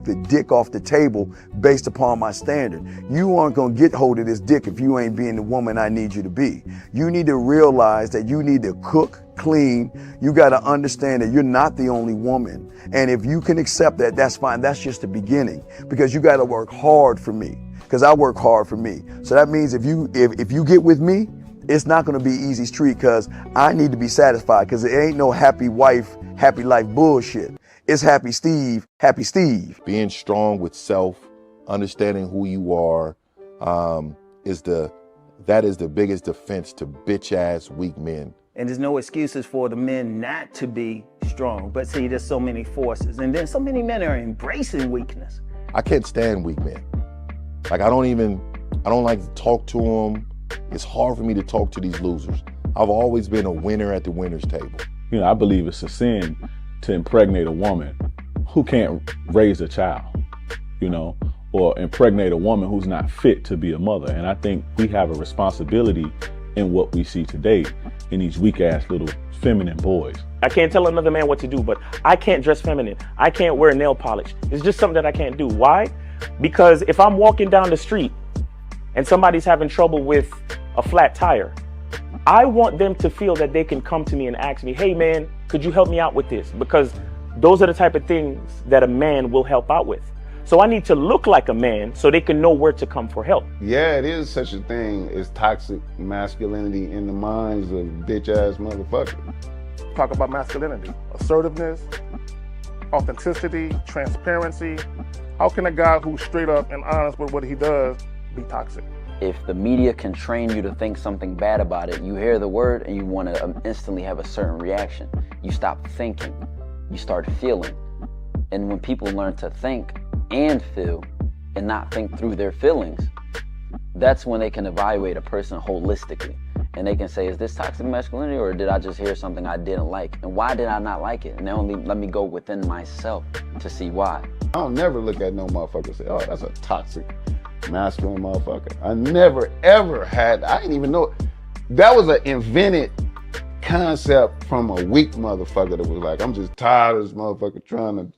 the dick off the table based upon my standard. You aren't gonna get hold of this dick if you ain't being the woman I need you to be. You need to realize that you need to cook, clean. You gotta understand that you're not the only woman. And if you can accept that, that's fine. That's just the beginning, because you gotta work hard for me, because I work hard for me. So that means if you get with me, it's not gonna be easy street, because I need to be satisfied, because it ain't no happy wife, happy life bullshit. It's happy Steve, happy Steve. Being strong with self, understanding who you are, that is the biggest defense to bitch ass weak men. And there's no excuses for the men not to be strong. But see, there's so many forces, and then so many men are embracing weakness. I can't stand weak men. Like I don't like to talk to them. It's hard for me to talk to these losers. I've always been a winner at the winner's table. You know, I believe it's a sin to impregnate a woman who can't raise a child, you know, or impregnate a woman who's not fit to be a mother. And I think we have a responsibility in what we see today in these weak ass little feminine boys. I can't tell another man what to do, but I can't dress feminine. I can't wear nail polish. It's just something that I can't do. Why? Because if I'm walking down the street and somebody's having trouble with a flat tire, I want them to feel that they can come to me and ask me, hey man, could you help me out with this? Because those are the type of things that a man will help out with. So I need to look like a man so they can know where to come for help. Yeah, it is such a thing as toxic masculinity in the minds of bitch ass motherfuckers. Talk about masculinity, assertiveness, authenticity, transparency. How can a guy who's straight up and honest with what he does be toxic? If the media can train you to think something bad about it, you hear the word and you want to instantly have a certain reaction. You stop thinking, you start feeling. And when people learn to think and feel and not think through their feelings, that's when they can evaluate a person holistically. And they can say, is this toxic masculinity, or did I just hear something I didn't like? And why did I not like it? And they only let me go within myself to see why. I don't never look at no motherfucker and say, oh, that's a toxic masculine motherfucker. I never ever had, I didn't even know. That was an invented concept from a weak motherfucker that was like, I'm just tired of this motherfucker trying to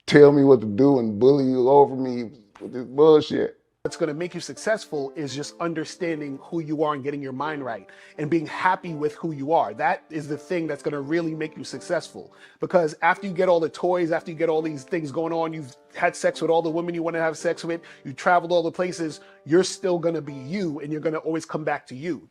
tell me what to do and bully you over me with this bullshit. What's going to make you successful is just understanding who you are and getting your mind right and being happy with who you are. That is the thing that's going to really make you successful. Because after you get all the toys, after you get all these things going on, you've had sex with all the women you want to have sex with, you traveled all the places, you're still going to be you, and you're going to always come back to you.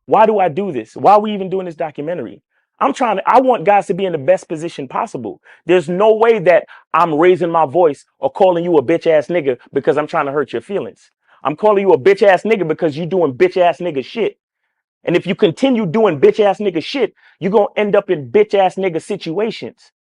Why do I do this? Why are we even doing this documentary? I want guys to be in the best position possible. There's no way that I'm raising my voice or calling you a bitch ass nigga because I'm trying to hurt your feelings. I'm calling you a bitch ass nigga because you're doing bitch ass nigga shit. And if you continue doing bitch ass nigga shit, you're going to end up in bitch ass nigga situations.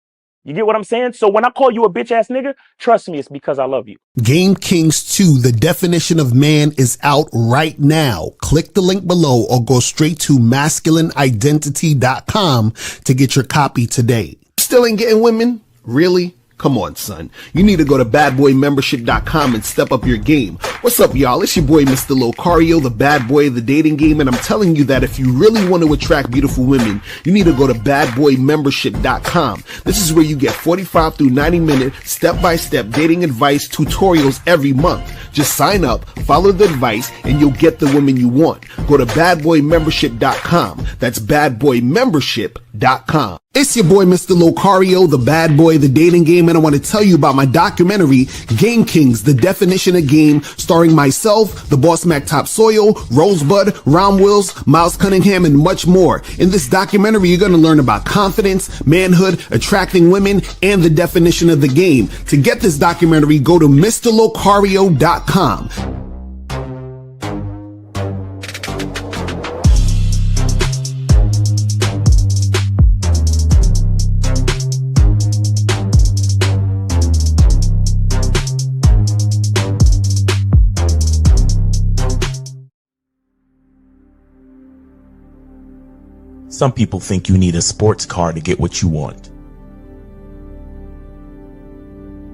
You get what I'm saying? So when I call you a bitch ass nigga, trust me, it's because I love you. Game Kings 2, the definition of man, is out right now. Click the link below or go straight to masculineidentity.com to get your copy today. Still ain't getting women? Really? Come on, son. You need to go to badboymembership.com and step up your game. What's up, y'all? It's your boy, Mr. Locario, the bad boy of the dating game, and I'm telling you that if you really want to attract beautiful women, you need to go to badboymembership.com. This is where you get 45 through 90-minute step-by-step dating advice tutorials every month. Just sign up, follow the advice, and you'll get the woman you want. Go to badboymembership.com. That's badboymembership.com. It's your boy, Mr. Locario, the bad boy of the dating game, and I want to tell you about my documentary, Game Kings, the definition of game, starring myself, the Boss Mac Topsoil, Rosebud, Ron Wills, Miles Cunningham, and much more. In this documentary, you're going to learn about confidence, manhood, attracting women, and the definition of the game. To get this documentary, go to MrLocario.com. Some people think you need a sports car to get what you want.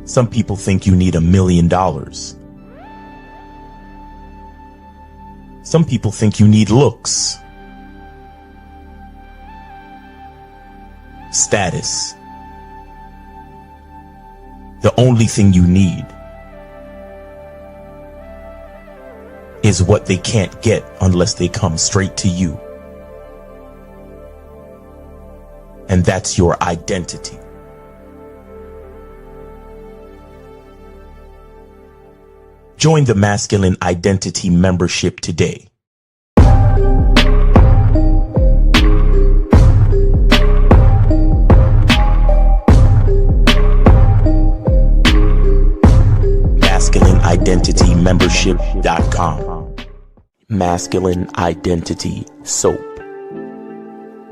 Some people think you need $1 million. Some people think you need looks, status. The only thing you need is what they can't get unless they come straight to you. And that's your identity. Join the Masculine Identity membership today. MasculineIdentityMembership.com. Masculine Identity Soap.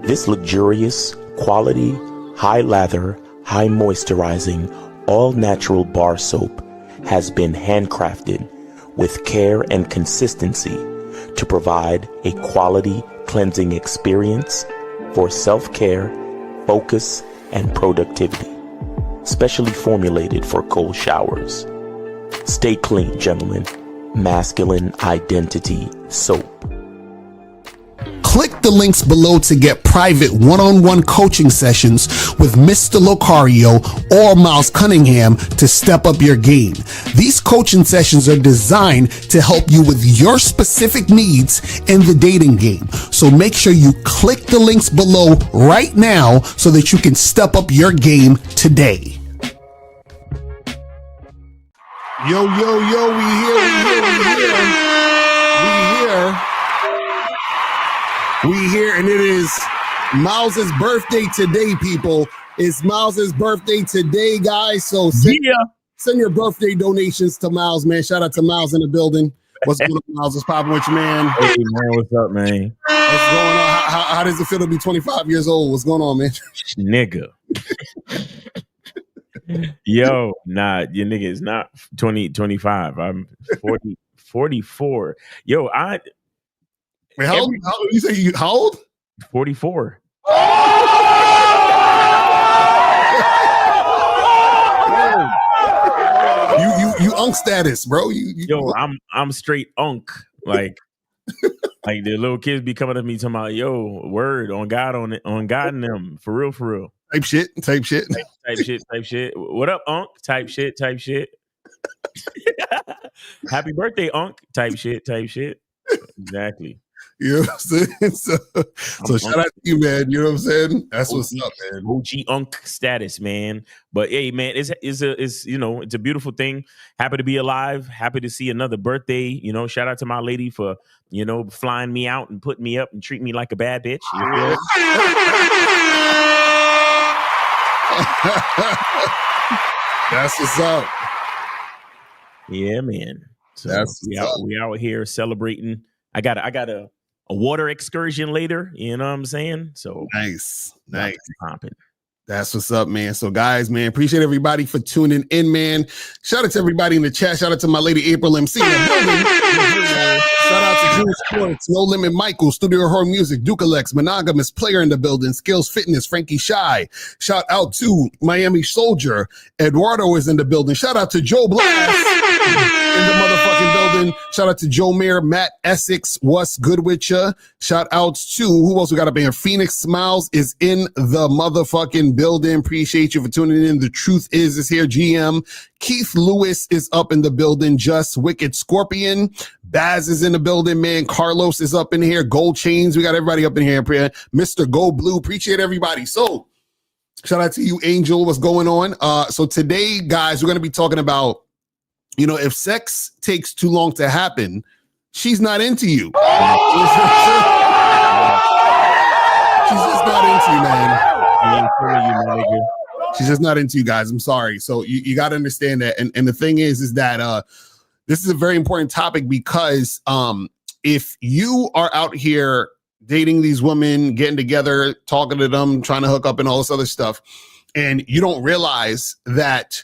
This luxurious, quality, high lather, high moisturizing, all natural bar soap has been handcrafted with care and consistency to provide a quality cleansing experience for self-care, focus, and productivity. Specially formulated for cold showers. Stay clean, gentlemen. Masculine Identity Soap. Click the links below to get private one-on-one coaching sessions with Mr. Locario or Miles Cunningham to step up your game. These coaching sessions are designed to help you with your specific needs in the dating game. So make sure you click the links below right now so that you can step up your game today. Yo, we here, and it is Miles's birthday today, people. It's Miles's birthday today, guys. So send your birthday donations to Miles, man. Shout out to Miles in the building. What's going on, Miles? What's popping with you, man? Hey, man, what's up, man? What's going on? How does it feel to be 25 years old? What's going on, man? Nigga. Yo, nah, your nigga is not 25. I'm 44. Yo, Wait, how old? You say how old? 44. You unk status, bro. Yo, I'm straight unk. Like the little kids be coming to me talking about, yo, word on God on God and them. For real. Type shit. Type shit. What up, unk? Type shit. Happy birthday, unk. Type shit. Exactly. You know what I'm saying? So shout out to you, man. You know what I'm saying? That's what's up, man. OG unk status, man. But hey, man, it's a beautiful thing. Happy to be alive. Happy to see another birthday. You know, shout out to my lady for, flying me out and putting me up and treating me like a bad bitch. You feel? That's what's up. Yeah, man. So That's we out here celebrating. I got a water excursion later. You know what I'm saying? So nice. Popping. That's what's up, man. So guys, man, appreciate everybody for tuning in, man. Shout out to everybody in the chat. Shout out to my lady April MC in the building. Shout out to Jules Sports, No Limit Michael, Studio Horror Music, Dukalex, Monogamous Player in the building, Skills Fitness, Frankie Shy. Shout out to Miami Soldier. Eduardo is in the building. Shout out to Joe Blast in the motherfucking building. Shout out to Joe Mayer, Matt Essex, what's good with ya? Shout outs to, who else we got up in here? Phoenix Smiles is in the motherfucking building. Appreciate you for tuning in. The Truth is here, GM. Keith Lewis is up in the building. Just Wicked Scorpion. Baz is in the building, man. Carlos is up in here. Gold Chains. We got everybody up in here. Mr. Go Blue. Appreciate everybody. So shout out to you, Angel. What's going on? So today, guys, we're going to be talking about, if sex takes too long to happen, she's not into you. She's just not into you, man. She's just not into you guys. I'm sorry. So you got to understand that. And the thing is that this is a very important topic because if you are out here dating these women, getting together, talking to them, trying to hook up and all this other stuff, and you don't realize that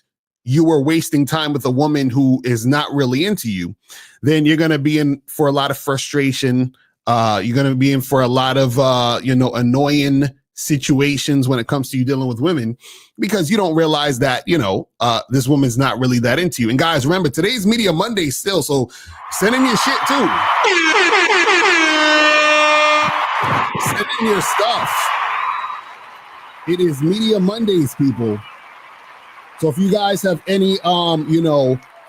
you were wasting time with a woman who is not really into you, then you're going to be in for a lot of frustration. You're going to be in for a lot of, annoying situations when it comes to you dealing with women because you don't realize that, this woman's not really that into you. And guys, remember, today's Media Monday still, so send in your shit too. Send in your stuff. It is Media Mondays, people. So if you guys have any,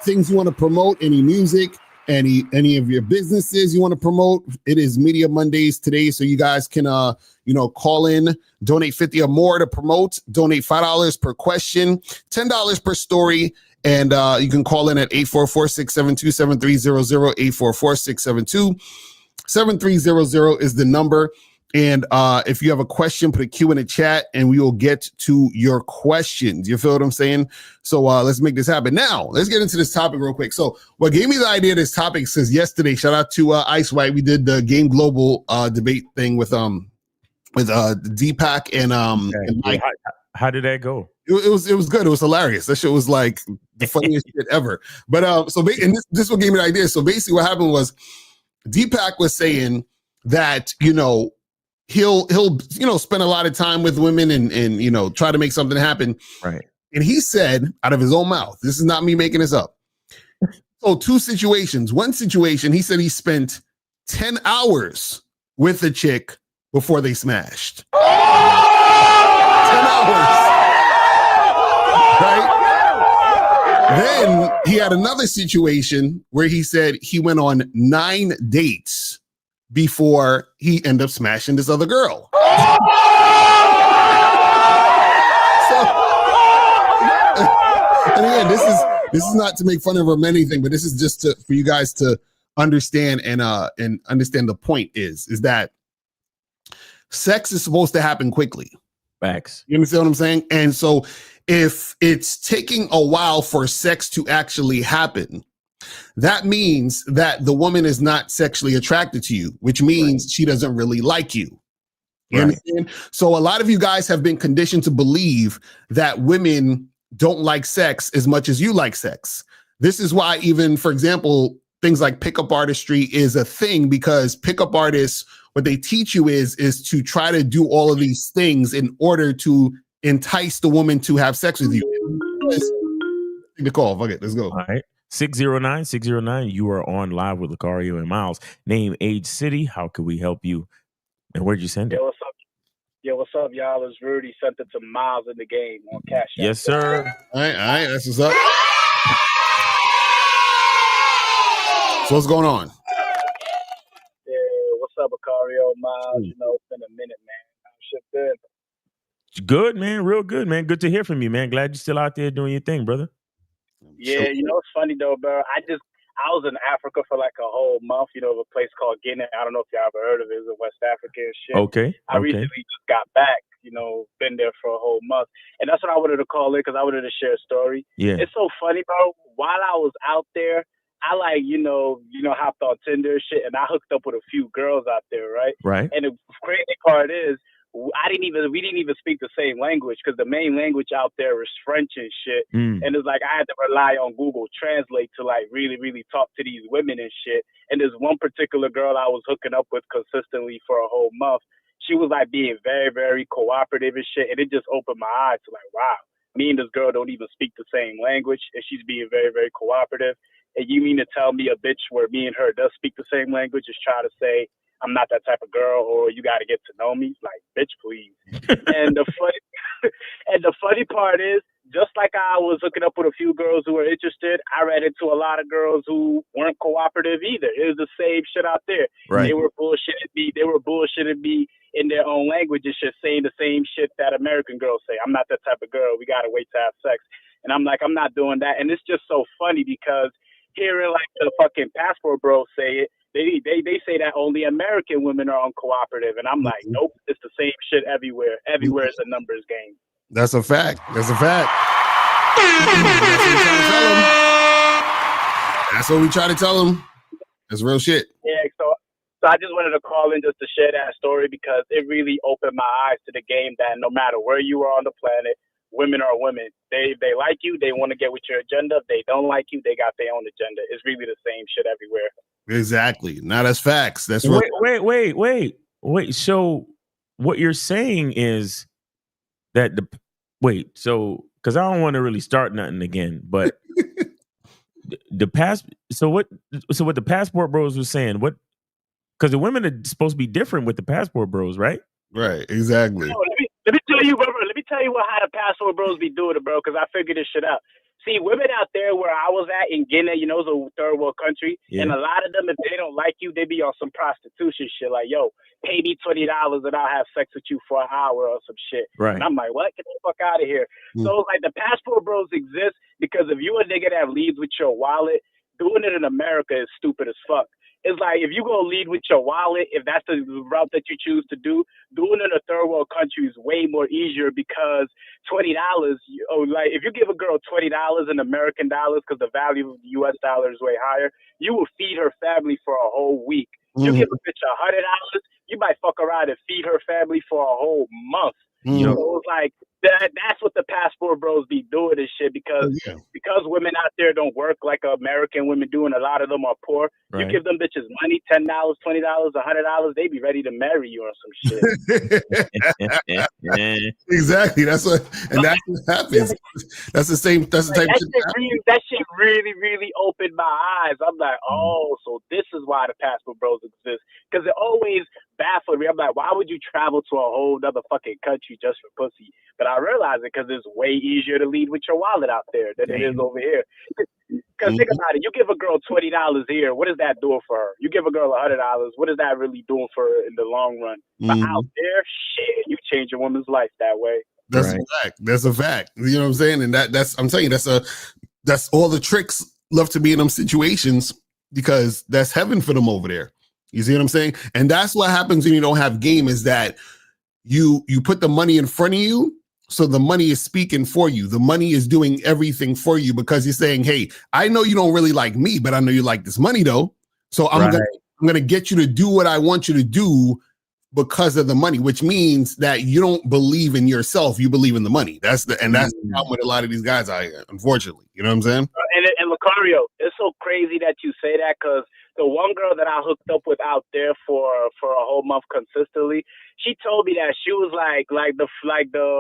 things you want to promote, any music, any of your businesses you want to promote, it is Media Mondays today. So you guys can, call in, donate 50 or more to promote, donate $5 per question, $10 per story. And you can call in at 844-672-7300, 844-672-7300 is the number. And if you have a question, put a Q in the chat and we will get to your questions. You feel what I'm saying? So let's make this happen. Now, let's get into this topic real quick. So what gave me the idea of this topic since yesterday, shout out to Ice White. We did the Game Global debate thing with Deepak and Mike. How did that go? It was good. It was hilarious. That shit was like the funniest shit ever. But and this what gave me the idea. So basically what happened was Deepak was saying that, he'll spend a lot of time with women and try to make something happen. Right. And he said out of his own mouth, this is not me making this up. So two situations. One situation, he said he spent 10 hours with a chick before they smashed. 10 hours. Right? Then he had another situation where he said he went on 9 dates before he ended up smashing this other girl. So, and again, this is not to make fun of her or anything, but this is just for you guys to understand and understand the point is that sex is supposed to happen quickly. Facts. You understand what I'm saying? And so if it's taking a while for sex to actually happen, that means that the woman is not sexually attracted to you, which means she doesn't really like you. You understand? So a lot of you guys have been conditioned to believe that women don't like sex as much as you like sex. This is why even, for example, things like pickup artistry is a thing, because pickup artists, what they teach you is to try to do all of these things in order to entice the woman to have sex with you. Take the call. Fuck it. Let's go. All right. 609, you are on live with Locario and Miles. Name, age, city. How can we help you? And where'd you send it? Yo, what's up, y'all? It's Rudy. Sent it to Miles in the game on Cash App. Yes, sir. All right. That's what's up. So what's going on? Yeah, what's up, Locario, Miles? It's been a minute, man. Shit good. Good, man. Real good, man. Good to hear from you, man. Glad you're still out there doing your thing, brother. Yeah, it's funny though, bro. I was in Africa for like a whole month, a place called Guinea. I don't know if y'all ever heard of it. It's in West Africa and shit. Okay. I recently just got back, been there for a whole month. And that's what I wanted to call in, because I wanted to share a story. Yeah. It's so funny, bro. While I was out there, I hopped on Tinder and shit, and I hooked up with a few girls out there, right? Right. And the crazy part is, we didn't even speak the same language, because the main language out there is French and shit. And it's like I had to rely on Google Translate to like really, really talk to these women and shit. And there's one particular girl I was hooking up with consistently for a whole month. She was like being very, very cooperative and shit. And it just opened my eyes to like, wow, me and this girl don't even speak the same language, and she's being very, very cooperative. And you mean to tell me a bitch where me and her does speak the same language is trying to say I'm not that type of girl, or you got to get to know me? Like, bitch, please. And the funny part is, just like I was hooking up with a few girls who were interested, I ran into a lot of girls who weren't cooperative either. It was the same shit out there. Right. They were bullshitting me in their own language and shit, saying the same shit that American girls say. I'm not that type of girl. We got to wait to have sex. And I'm like, I'm not doing that. And it's just so funny, because hearing like the fucking passport bros say it, they say that only American women are uncooperative, and I'm like, nope, it's the same shit everywhere. Everywhere is a numbers game. That's a fact. That's what we try to tell them. That's real shit. Yeah, so I just wanted to call in just to share that story, because it really opened my eyes to the game that no matter where you are on the planet, women are women. They like you, they want to get with your agenda. If they don't like you, they got their own agenda. It's really the same shit everywhere. Exactly. Now that's facts. That's Wait. So what you're saying is that because I don't want to really start nothing again, but so what the passport bros was saying, because the women are supposed to be different with the passport bros, right? Right, exactly. No, let me tell you, brother. Let me tell you how the passport bros be doing it, bro. Because I figured this shit out. See, women out there where I was at in Guinea, it's a third world country, and a lot of them, if they don't like you, they be on some prostitution shit. Like, yo, pay me $20 and I'll have sex with you for an hour or some shit. Right. And I'm like, what? Get the fuck out of here. So like the passport bros exist because if you a nigga that leads with your wallet, doing it in America is stupid as fuck. It's like if you go lead with your wallet, if that's the route that you choose to do, doing it in a third world country is way more easier because $20, like if you give a girl $20 in American dollars because the value of the U.S. dollar is way higher, you will feed her family for a whole week. You give a bitch $100, you might fuck around and feed her family for a whole month. So it's like that's what the passport bros be doing and shit because women out there don't work like American women do and a lot of them are poor. Right. You give them bitches money, $10, $20, $100, they be ready to marry you or some shit. Exactly. That's what happens. That's the same. That's the type of shit. That shit really, really opened my eyes. I'm like, oh, so this is why the passport bros exist. Because it always baffled me. I'm like, why would you travel to a whole other fucking country just for pussy? But I realize it because it's way easier to lead with your wallet out there than it is over here. Because think about it, you give a girl $20 here, what is that doing for her? You give a girl $100, what is that really doing for her in the long run? But out there, shit, you change a woman's life that way. That's a fact. That's a fact. You know what I'm saying? And I'm telling you, that's all the tricks love to be in them situations because that's heaven for them over there. You see what I'm saying? And that's what happens when you don't have game is that you put the money in front of you. So the money is speaking for you. The money is doing everything for you because you're saying, hey, I know you don't really like me, but I know you like this money though. So I'm going to get you to do what I want you to do because of the money, which means that you don't believe in yourself. You believe in the money. That's the problem with a lot of these guys out here, unfortunately. You know what I'm saying? And Locario, it's so crazy that you say that because the one girl that I hooked up with out there for a whole month consistently, she told me that she was like the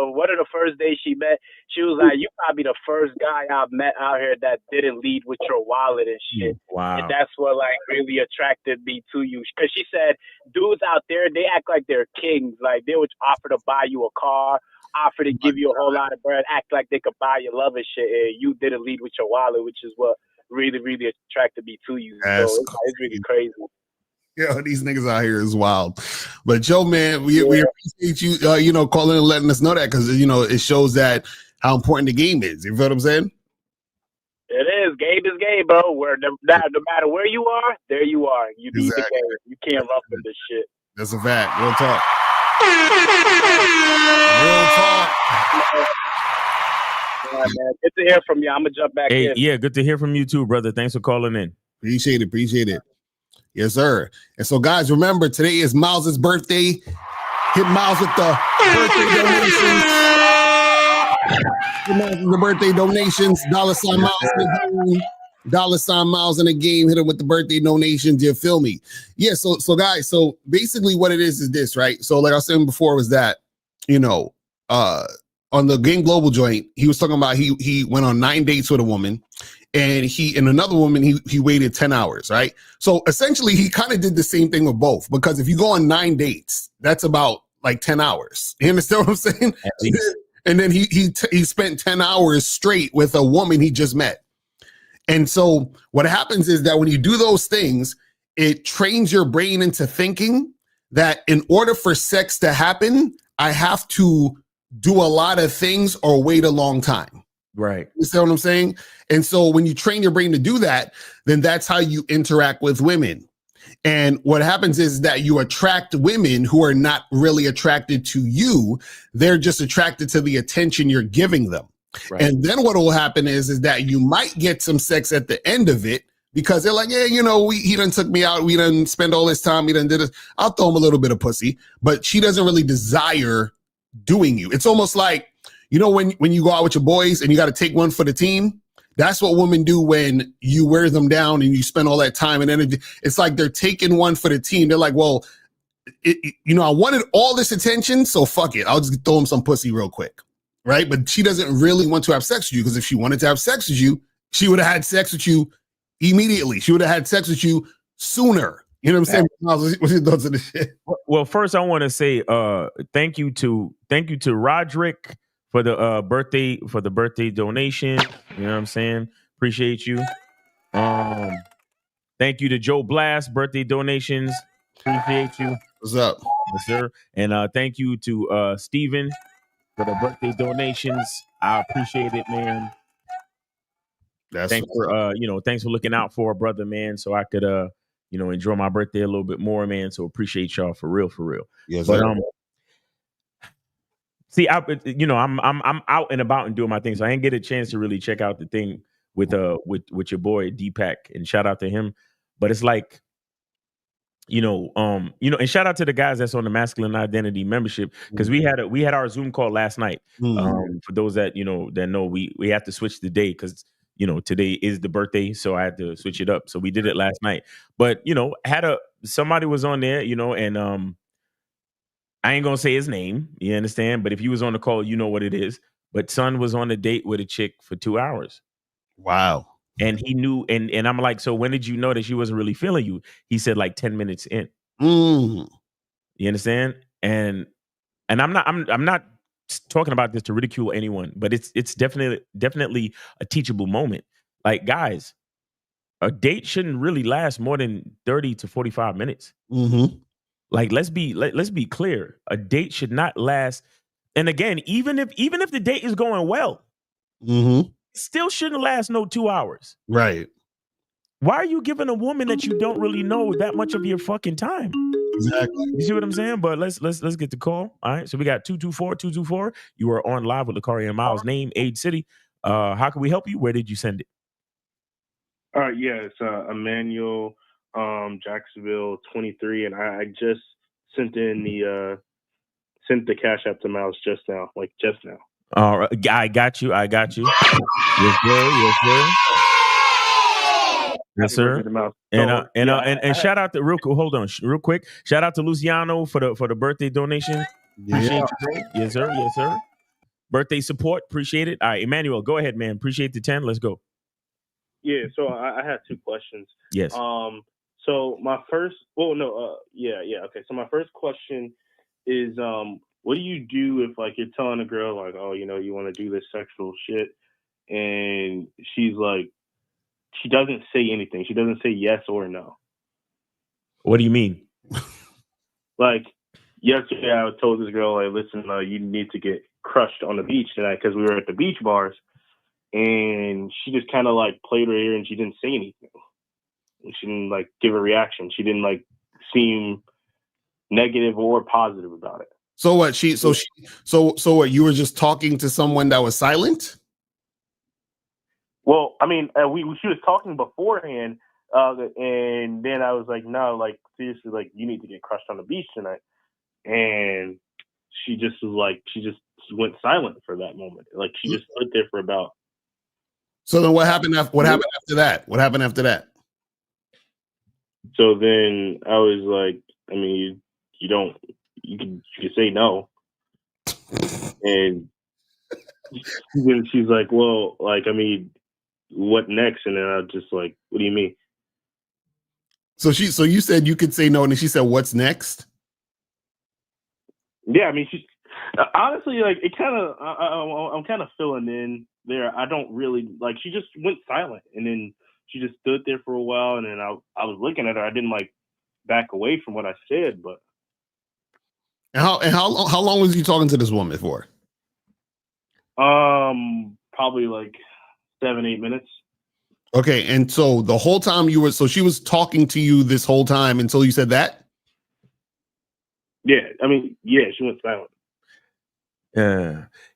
one of the first days she met, she was like, you probably the first guy I've met out here that didn't lead with your wallet and shit. Wow. And that's what like really attracted me to you. Because she said dudes out there, they act like they're kings. Like they would offer to buy you a car, offer to give you a whole lot of bread, act like they could buy your love and shit. And you didn't lead with your wallet, which is what really, really attracted me to you. So it's really crazy. Yeah, these niggas out here is wild. But Joe, man, we appreciate you, calling and letting us know that because, it shows that how important the game is. You feel what I'm saying? It is. Game is game, bro. No matter where you are, there you are. You need the game. You can't run with this shit. That's a fact. Real talk. Real talk. All right, man. Good to hear from you. I'm going to jump back in. Yeah, good to hear from you too, brother. Thanks for calling in. Appreciate it. Yes, sir. And so, guys, remember, today is Miles' birthday. Hit Miles with the birthday donations. Hit Miles with the birthday donations. $sign Miles in the game. $sign Miles in the game. Hit him with the birthday donations. You feel me? Yeah, so guys, so basically what it is this, right? So like I was saying before was that, on the Game Global joint, he was talking about he went on 9 dates with a woman. And another woman, he waited 10 hours, right? So essentially, he kind of did the same thing with both, because if you go on 9 dates, that's about like 10 hours. You understand what I'm saying? And then he spent 10 hours straight with a woman he just met. And so what happens is that when you do those things, it trains your brain into thinking that in order for sex to happen, I have to do a lot of things or wait a long time. Right. You see what I'm saying? And so when you train your brain to do that, then that's how you interact with women. And what happens is that you attract women who are not really attracted to you. They're just attracted to the attention you're giving them. Right. And then what will happen is that you might get some sex at the end of it because they're like, yeah, he done took me out. We done spend all this time. He done did this. I'll throw him a little bit of pussy, but she doesn't really desire doing you. It's almost like, You know, when you go out with your boys and you got to take one for the team, that's what women do when you wear them down and you spend all that time and energy. It's like they're taking one for the team. They're like, well, I wanted all this attention, so fuck it. I'll just throw him some pussy real quick, right? But she doesn't really want to have sex with you, because if she wanted to have sex with you, she would have had sex with you immediately. She would have had sex with you sooner. You know what I'm saying? What's your thoughts on this shit? Well, first I want to say thank you to Roderick for the birthday donation. You know what I'm saying? Appreciate you. Thank you to Joe Blast, birthday donations. Appreciate you. What's up? Yes, sir. And thank you to Steven for the birthday donations. I appreciate it, man. Thanks for looking out for a brother, man, so I could enjoy my birthday a little bit more, man. So appreciate y'all for real. Yes, but sir. See, I'm out and about and doing my thing, so I didn't get a chance to really check out the thing with your boy Deepak, and shout out to him. But it's like, and shout out to the guys that's on the Masculine Identity membership, because we had our Zoom call last night. For those that know, we have to switch the day because today is the birthday, so I had to switch it up. So we did it last night. But somebody was on there, and I ain't gonna say his name, you understand? But if you was on the call, you know what it is. But son was on a date with a chick for 2 hours. Wow. And he knew, and I'm like, so when did you know that she wasn't really feeling you? He said like 10 minutes in. You understand? And I'm not talking about this to ridicule anyone, but it's definitely a teachable moment. Like, guys, a date shouldn't really last more than 30 to 45 minutes. Like, let's be clear. A date should not last. And again, even if the date is going well, it still shouldn't last no 2 hours. Right. Why are you giving a woman that you don't really know that much of your fucking time? Exactly. You see what I'm saying? But let's get the call. All right. So we got 224. You are on live with Locario and Miles. Name, age, city. How can we help you? Where did you send it? All right. Yeah, it's Emmanuel, Jacksonville, 23, and I just sent the cash app to Miles just now. All right, I got you. Yes, sir. And shout out to real quick. Shout out to Luciano for the birthday donation. Appreciate you, bro. Yes, sir. Birthday support, appreciate it. All right, Emmanuel, go ahead, man. Appreciate the 10. Let's go. Yeah. So I had two questions. Yes. So my first, okay. So my first question is, what do you do if like you're telling a girl like, oh, you want to do this sexual shit, and she's like, she doesn't say anything. She doesn't say yes or no. What do you mean? Like yesterday, I told this girl, like, listen, you need to get crushed on the beach tonight because we were at the beach bars, and she just kind of like played her ear and she didn't say anything. She didn't like give a reaction. She didn't like seem negative or positive about it. So what? So what? You were just talking to someone that was silent? Well, I mean, she was talking beforehand, and then I was like, no, like seriously, like you need to get crushed on the beach tonight. And she just went silent for that moment. Like she just stood there for about. So then, what happened after that? What happened after that? So then I was like, I mean, you can say no, and then she's like, well, like, I mean, what next? And then I was just like, what do you mean? So you said you could say no, and then she said, what's next? Yeah, I mean, she honestly, like, it kind of, I'm kind of filling in there. I don't really like. She just went silent, and then she just stood there for a while, and then I was looking at her. I didn't like back away from what I said, but. And how long was you talking to this woman for? Probably like 7-8 minutes. Okay, and so the whole time she was talking to you this whole time until you said that? Yeah, I mean, yeah, she went silent.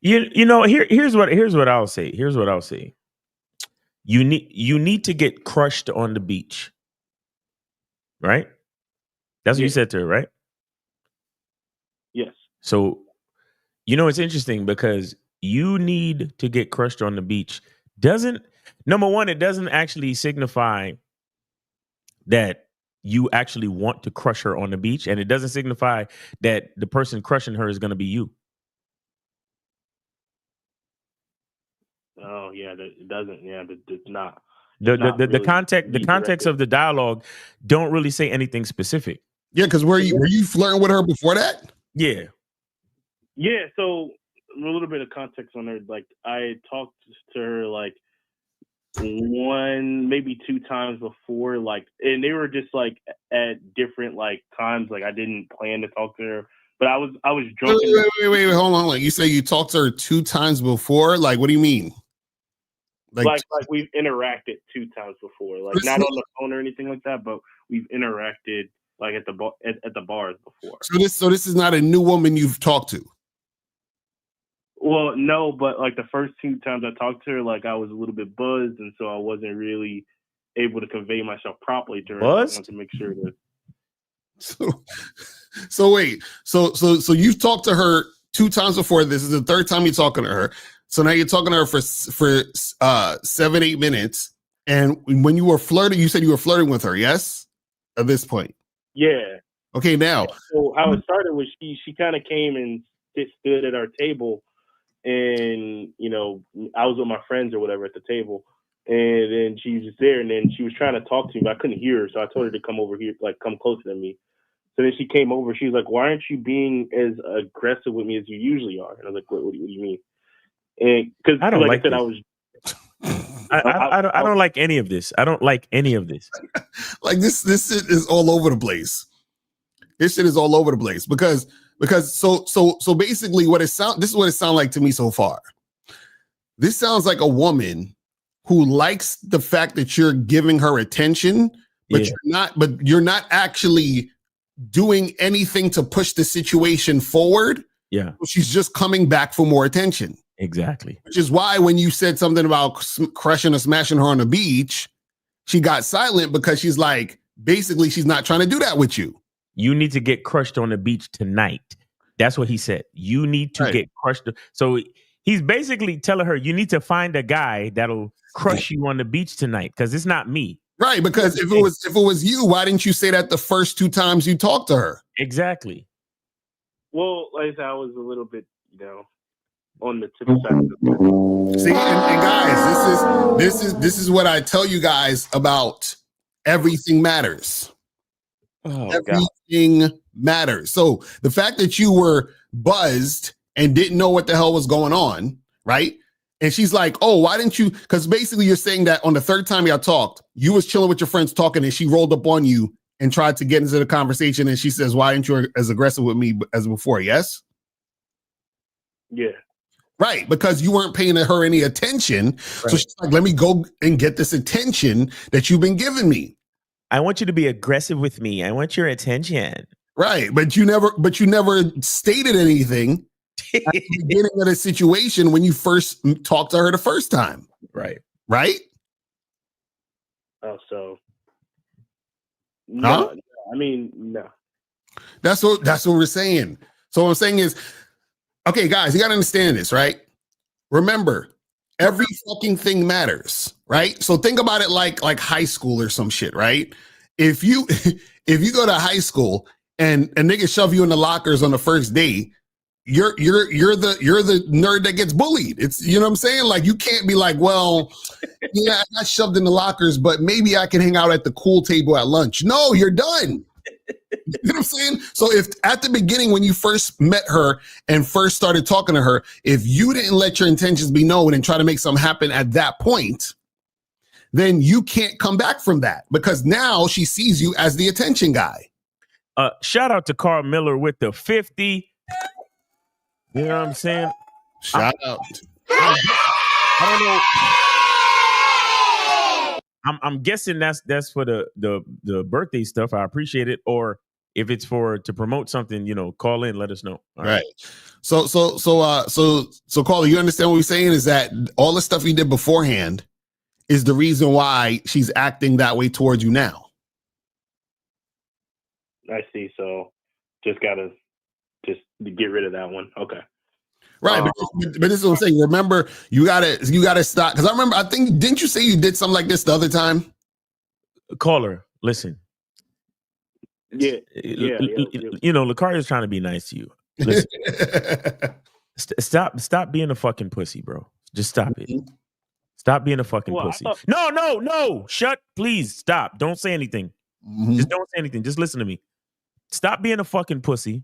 Here's what I'll say. Here's what I'll say. You need to get crushed on the beach. Right? That's what you said to her, right? Yes. So, it's interesting because you need to get crushed on the beach. Number one, it doesn't actually signify that you actually want to crush her on the beach, and it doesn't signify that the person crushing her is going to be you. Oh yeah, it doesn't. Yeah, it's not. The context of the dialogue don't really say anything specific. Yeah, because were you flirting with her before that? Yeah. Yeah, so a little bit of context on her. Like, I talked to her like one, maybe two times before, like, and they were just like at different like times. Like, I didn't plan to talk to her, but I was drunk. Wait, hold on. Like, you say you talked to her 2 times before? Like, what do you mean? Like we've interacted 2 times before, like not on the phone or anything like that, but we've interacted like at the bars before. So this is not a new woman you've talked to. Well, no, but like the first 2 times I talked to her, like I was a little bit buzzed, and so I wasn't really able to convey myself properly to her. Buzzed? So I wanted to make sure that. So wait, so you've talked to her 2 times before. This is the 3rd time you're talking to her. So now you're talking to her for 7-8 minutes. And when you were flirting, you said you were flirting with her, yes? At this point. Yeah. Okay, now. So how it started was she kind of came and stood at our table, and I was with my friends or whatever at the table, and then she was just there, and then she was trying to talk to me, but I couldn't hear her, so I told her to come over here, like come closer to me. So then she came over. She was like, "Why aren't you being as aggressive with me as you usually are?" And I was like, "What do you mean?" And because I don't like I said, this. I don't like any of this. I don't like any of this. Like this shit is all over the place. This shit is all over the place because so basically this is what it sounds like to me so far. This sounds like a woman who likes the fact that you're giving her attention, but you're not actually doing anything to push the situation forward. Yeah. She's just coming back for more attention. Exactly. Which is why when you said something about crushing or smashing her on the beach, she got silent because she's like, basically, she's not trying to do that with you. You need to get crushed on the beach tonight. That's what he said. You need to get crushed. So he's basically telling her, you need to find a guy that'll crush you on the beach tonight because it's not me. Right. Because if it was you, why didn't you say that the first 2 times you talked to her? Exactly. Well, like I said, I was a little bit, on the tip side. See, and guys, this is what I tell you guys about everything matters. Oh, everything matters. So the fact that you were buzzed and didn't know what the hell was going on, right? And she's like, "Oh, why didn't you?" Because basically, you're saying that on the 3rd time y'all talked, you was chilling with your friends talking, and she rolled up on you and tried to get into the conversation. And she says, "Why aren't you as aggressive with me as before?" Yes. Yeah. Right, because you weren't paying her any attention. Right. So she's like, "Let me go and get this attention that you've been giving me. I want you to be aggressive with me. I want your attention." Right, but you never stated anything at the beginning of the situation when you first talked to her the first time. Right. Right? Oh, so no. I mean, no. That's what we're saying. So what I'm saying is, okay, guys, you got to understand this, right? Remember, every fucking thing matters, right? So think about it like high school or some shit, right? If you go to high school and a nigga shove you in the lockers on the first day, you're the nerd that gets bullied. It's, you know what I'm saying? Like, you can't be like, well, yeah, I got shoved in the lockers, but maybe I can hang out at the cool table at lunch. No, you're done. You know what I'm saying? So if at the beginning, when you first met her and first started talking to her, if you didn't let your intentions be known and try to make something happen at that point, then you can't come back from that because now she sees you as the attention guy. Shout out to Carl Miller with the 50. You know what I'm saying? Shout out. I don't know. I'm guessing that's for the birthday stuff. I appreciate it. Or if it's to promote something, call in, let us know. All right. So Carl, you understand what we're saying is that all the stuff you did beforehand is the reason why she's acting that way towards you now. I see. So just gotta get rid of that one. Okay. Right, but this is what I'm saying. Remember, you gotta stop. Because I think, didn't you say you did something like this the other time? Caller, listen. Yeah. You know, Locario's trying to be nice to you. Listen. Stop being a fucking pussy, bro. Just stop it. Stop being a fucking pussy. No. Please stop. Don't say anything. Just don't say anything. Just listen to me. Stop being a fucking pussy.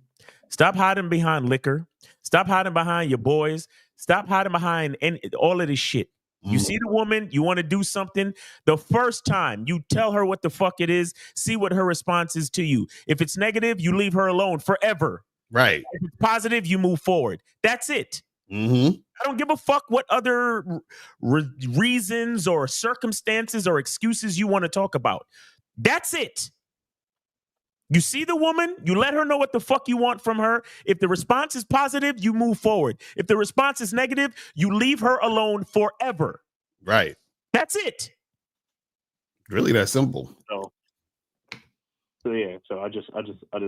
Stop hiding behind liquor. Stop hiding behind your boys. Stop hiding behind all of this shit. You see the woman, you want to do something. The first time you tell her what the fuck it is, see what her response is to you. If it's negative, you leave her alone forever. Right. If it's positive, you move forward. That's it. I don't give a fuck what other reasons or circumstances or excuses you want to talk about. That's it. You see the woman, you let her know what the fuck you want from her. If the response is positive, you move forward. If the response is negative, you leave her alone forever. Right. That's it. Really that simple. So yeah, so I just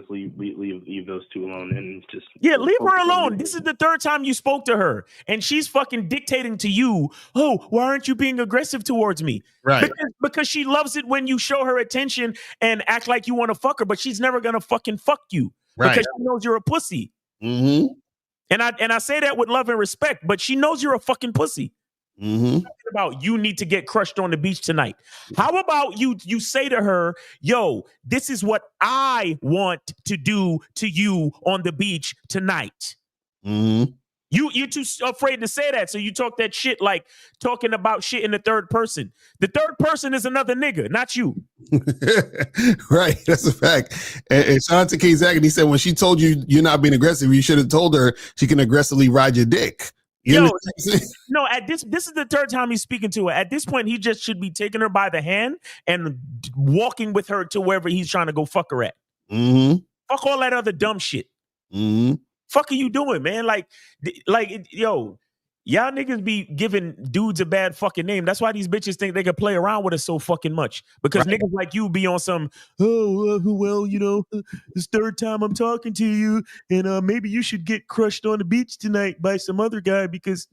leave those two alone and just leave her alone. This is the third time you spoke to her, and she's fucking dictating to you. Oh, why aren't you being aggressive towards me? Right. Because she loves it when you show her attention and act like you want to fuck her, but she's never gonna fucking fuck you because she knows you're a pussy. And I say that with love and respect, but she knows you're a fucking pussy. About you need to get crushed on the beach tonight. How about you say to her, yo, this is what I want to do to you on the beach tonight. You're too afraid to say that, so you talk that shit like talking about shit in the third person. The third person is another nigga, not you. Right, that's a fact. And shout out to K Zach, and he said when she told you you're not being aggressive, you should have told her she can aggressively ride your dick. No, at this is the third time he's speaking to her. At this point, he just should be taking her by the hand and walking with her to wherever he's trying to go fuck her at. Fuck all that other dumb shit. Fuck are you doing, man? Like, yo, y'all niggas be giving dudes a bad fucking name. That's why these bitches think they can play around with us so fucking much. Because niggas like you be on some, well, you know, this third time I'm talking to you, and maybe you should get crushed on the beach tonight by some other guy because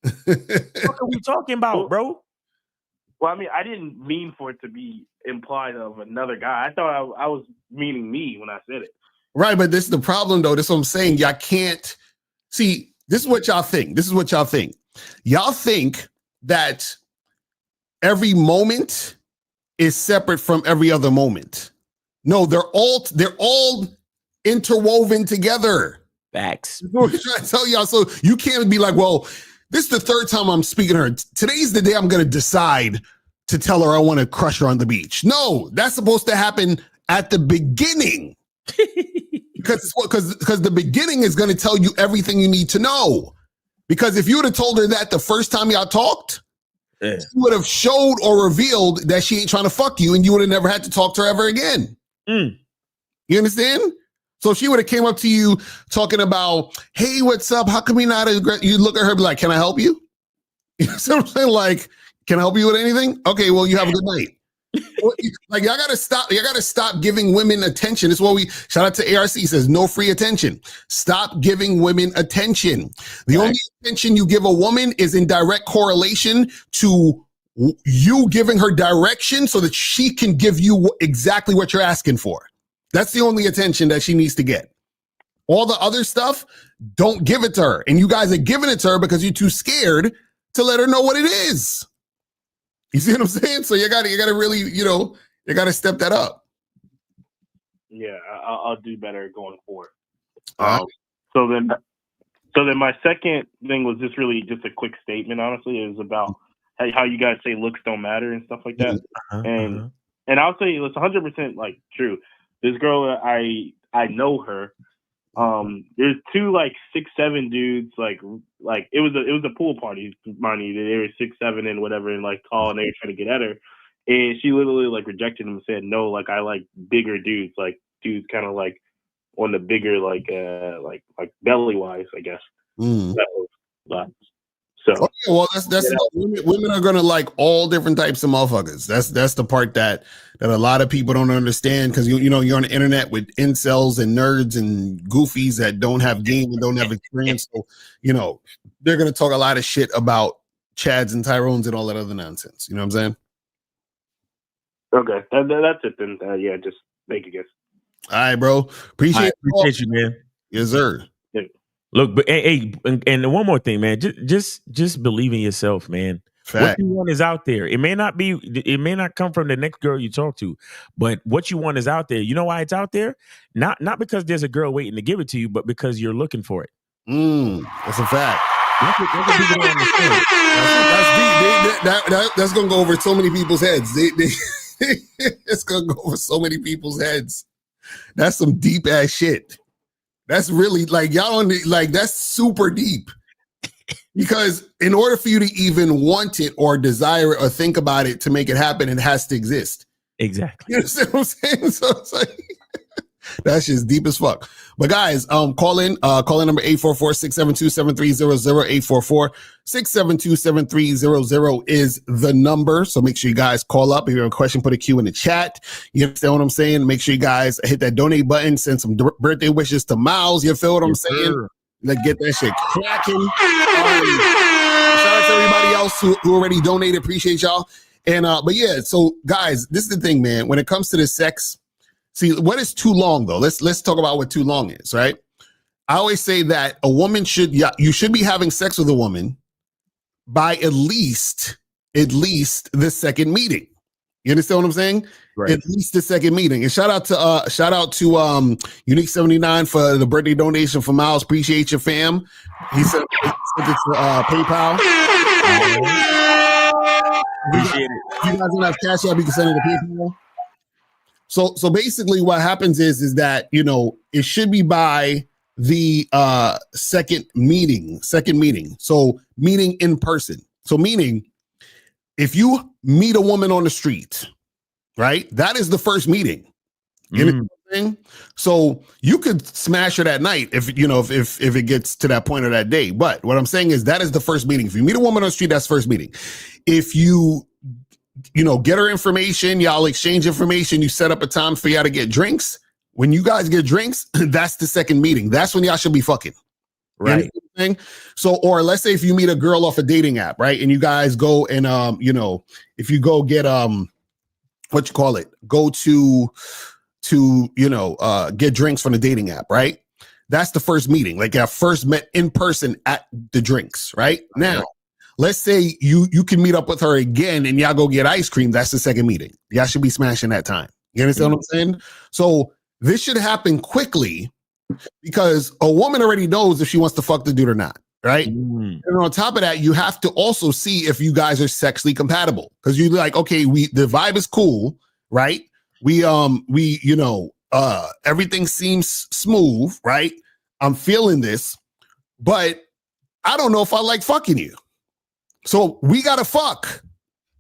what are we talking about, bro? Well, I mean, I didn't mean for it to be implied of another guy. I thought I was meaning me when I said it. Right, but this is the problem, though. This is what I'm saying. Y'all can't see. This is what y'all think. Y'all think that every moment is separate from every other moment. No, they're all interwoven together. Facts. That's what I'm trying to tell y'all. So you can't be like, well, this is the third time I'm speaking to her. Today's the day I'm going to decide to tell her I want to crush her on the beach. No, that's supposed to happen at the beginning. Because the beginning is going to tell you everything you need to know. Because if you would have told her that the first time y'all talked, she would have showed or revealed that she ain't trying to fuck you, and you would have never had to talk to her ever again. You understand? So if she would have came up to you talking about, hey, what's up? How come you're not you look at her and be like, can I help you? You know what I'm saying? Like, can I help you with anything? Okay, well, you have a good night. Like, y'all gotta stop giving women attention. It's what we shout out to ARC, says no free attention. Stop giving women attention. The only attention you give a woman is in direct correlation to you giving her direction so that she can give you exactly what you're asking for. That's the only attention that she needs to get. All the other stuff, don't give it to her. And you guys are giving it to her because you're too scared to let her know what it is. You see what I'm saying? So you gotta really, you gotta step that up. Yeah, I'll do better going forward. So then my second thing was just really just a quick statement. Honestly, it was about how you guys say looks don't matter and stuff like that. And I'll say it's 100% like true. This girl, I know her. There's two like 6'7" dudes, like it was a pool party, money. They were 6'7" and whatever, and like tall, and they were trying to get at her, and she literally like rejected them and said no, like I like bigger dudes, like dudes kind of like on the bigger like belly wise, I guess. So well, that's women are gonna like all different types of motherfuckers. That's the part that a lot of people don't understand, because you know you're on the internet with incels and nerds and goofies that don't have game and don't have experience. So you know they're gonna talk a lot of shit about Chads and Tyrones and all that other nonsense. You know what I'm saying? Okay, that's it then. Yeah, just thank you guys. All right, bro. Appreciate you, man. Yes, sir. Yeah. Look, but hey, and one more thing, man. Just believe in yourself, man. Fact. What you want is out there. It may not come from the next girl you talk to, but what you want is out there. You know why it's out there? Not because there's a girl waiting to give it to you, but because you're looking for it. That's a fact. That's what people don't understand. That's gonna go over so many people's heads. It's gonna go over so many people's heads. That's some deep ass shit. That's really like y'all don't like. That's super deep. Because in order for you to even want it or desire it or think about it to make it happen, it has to exist. Exactly. You understand what I'm saying? So it's like that's just deep as fuck. But guys, call in number 844-672-7300, 844-672-7300 is the number. So make sure you guys call up. If you have a question, put a Q in the chat. You understand what I'm saying? Make sure you guys hit that donate button, send some birthday wishes to Miles. You feel what I'm saying? Sir. Let's get that shit cracking. Shout out to everybody else who already donated. Appreciate y'all. And but yeah, so guys, this is the thing, man. When it comes to the sex, see, what is too long though? Let's talk about what too long is, right? I always say that a woman you should be having sex with a woman by at least the second meeting. You understand what I'm saying? Right. At least the second meeting. And shout out to Unique 79 for the birthday donation for Miles. Appreciate your fam. He sent it to PayPal. Appreciate it. If you guys don't have Cash App, you can send it to PayPal. So basically what happens is that, you know, it should be by the second meeting. So meeting in person. So meaning if you meet a woman on the street, right? That is the first meeting. You know what I'm saying? So you could smash her that night if it gets to that point of that day. But what I'm saying is that is the first meeting. If you meet a woman on the street, that's first meeting. If you get her information, y'all exchange information, you set up a time for y'all to get drinks. When you guys get drinks, that's the second meeting. That's when y'all should be fucking. Right. So, or let's say if you meet a girl off a dating app, right? And you guys go and, if you go get, go to get drinks from the dating app, right? That's the first meeting. Like I first met in person at the drinks, right? Now, let's say you can meet up with her again and y'all go get ice cream. That's the second meeting. Y'all should be smashing that time. You understand what I'm saying? So this should happen quickly because a woman already knows if she wants to fuck the dude or not, right? And on top of that, you have to also see if you guys are sexually compatible because you're like, okay, the vibe is cool, right? Everything seems smooth, right? I'm feeling this, but I don't know if I like fucking you. So we gotta fuck.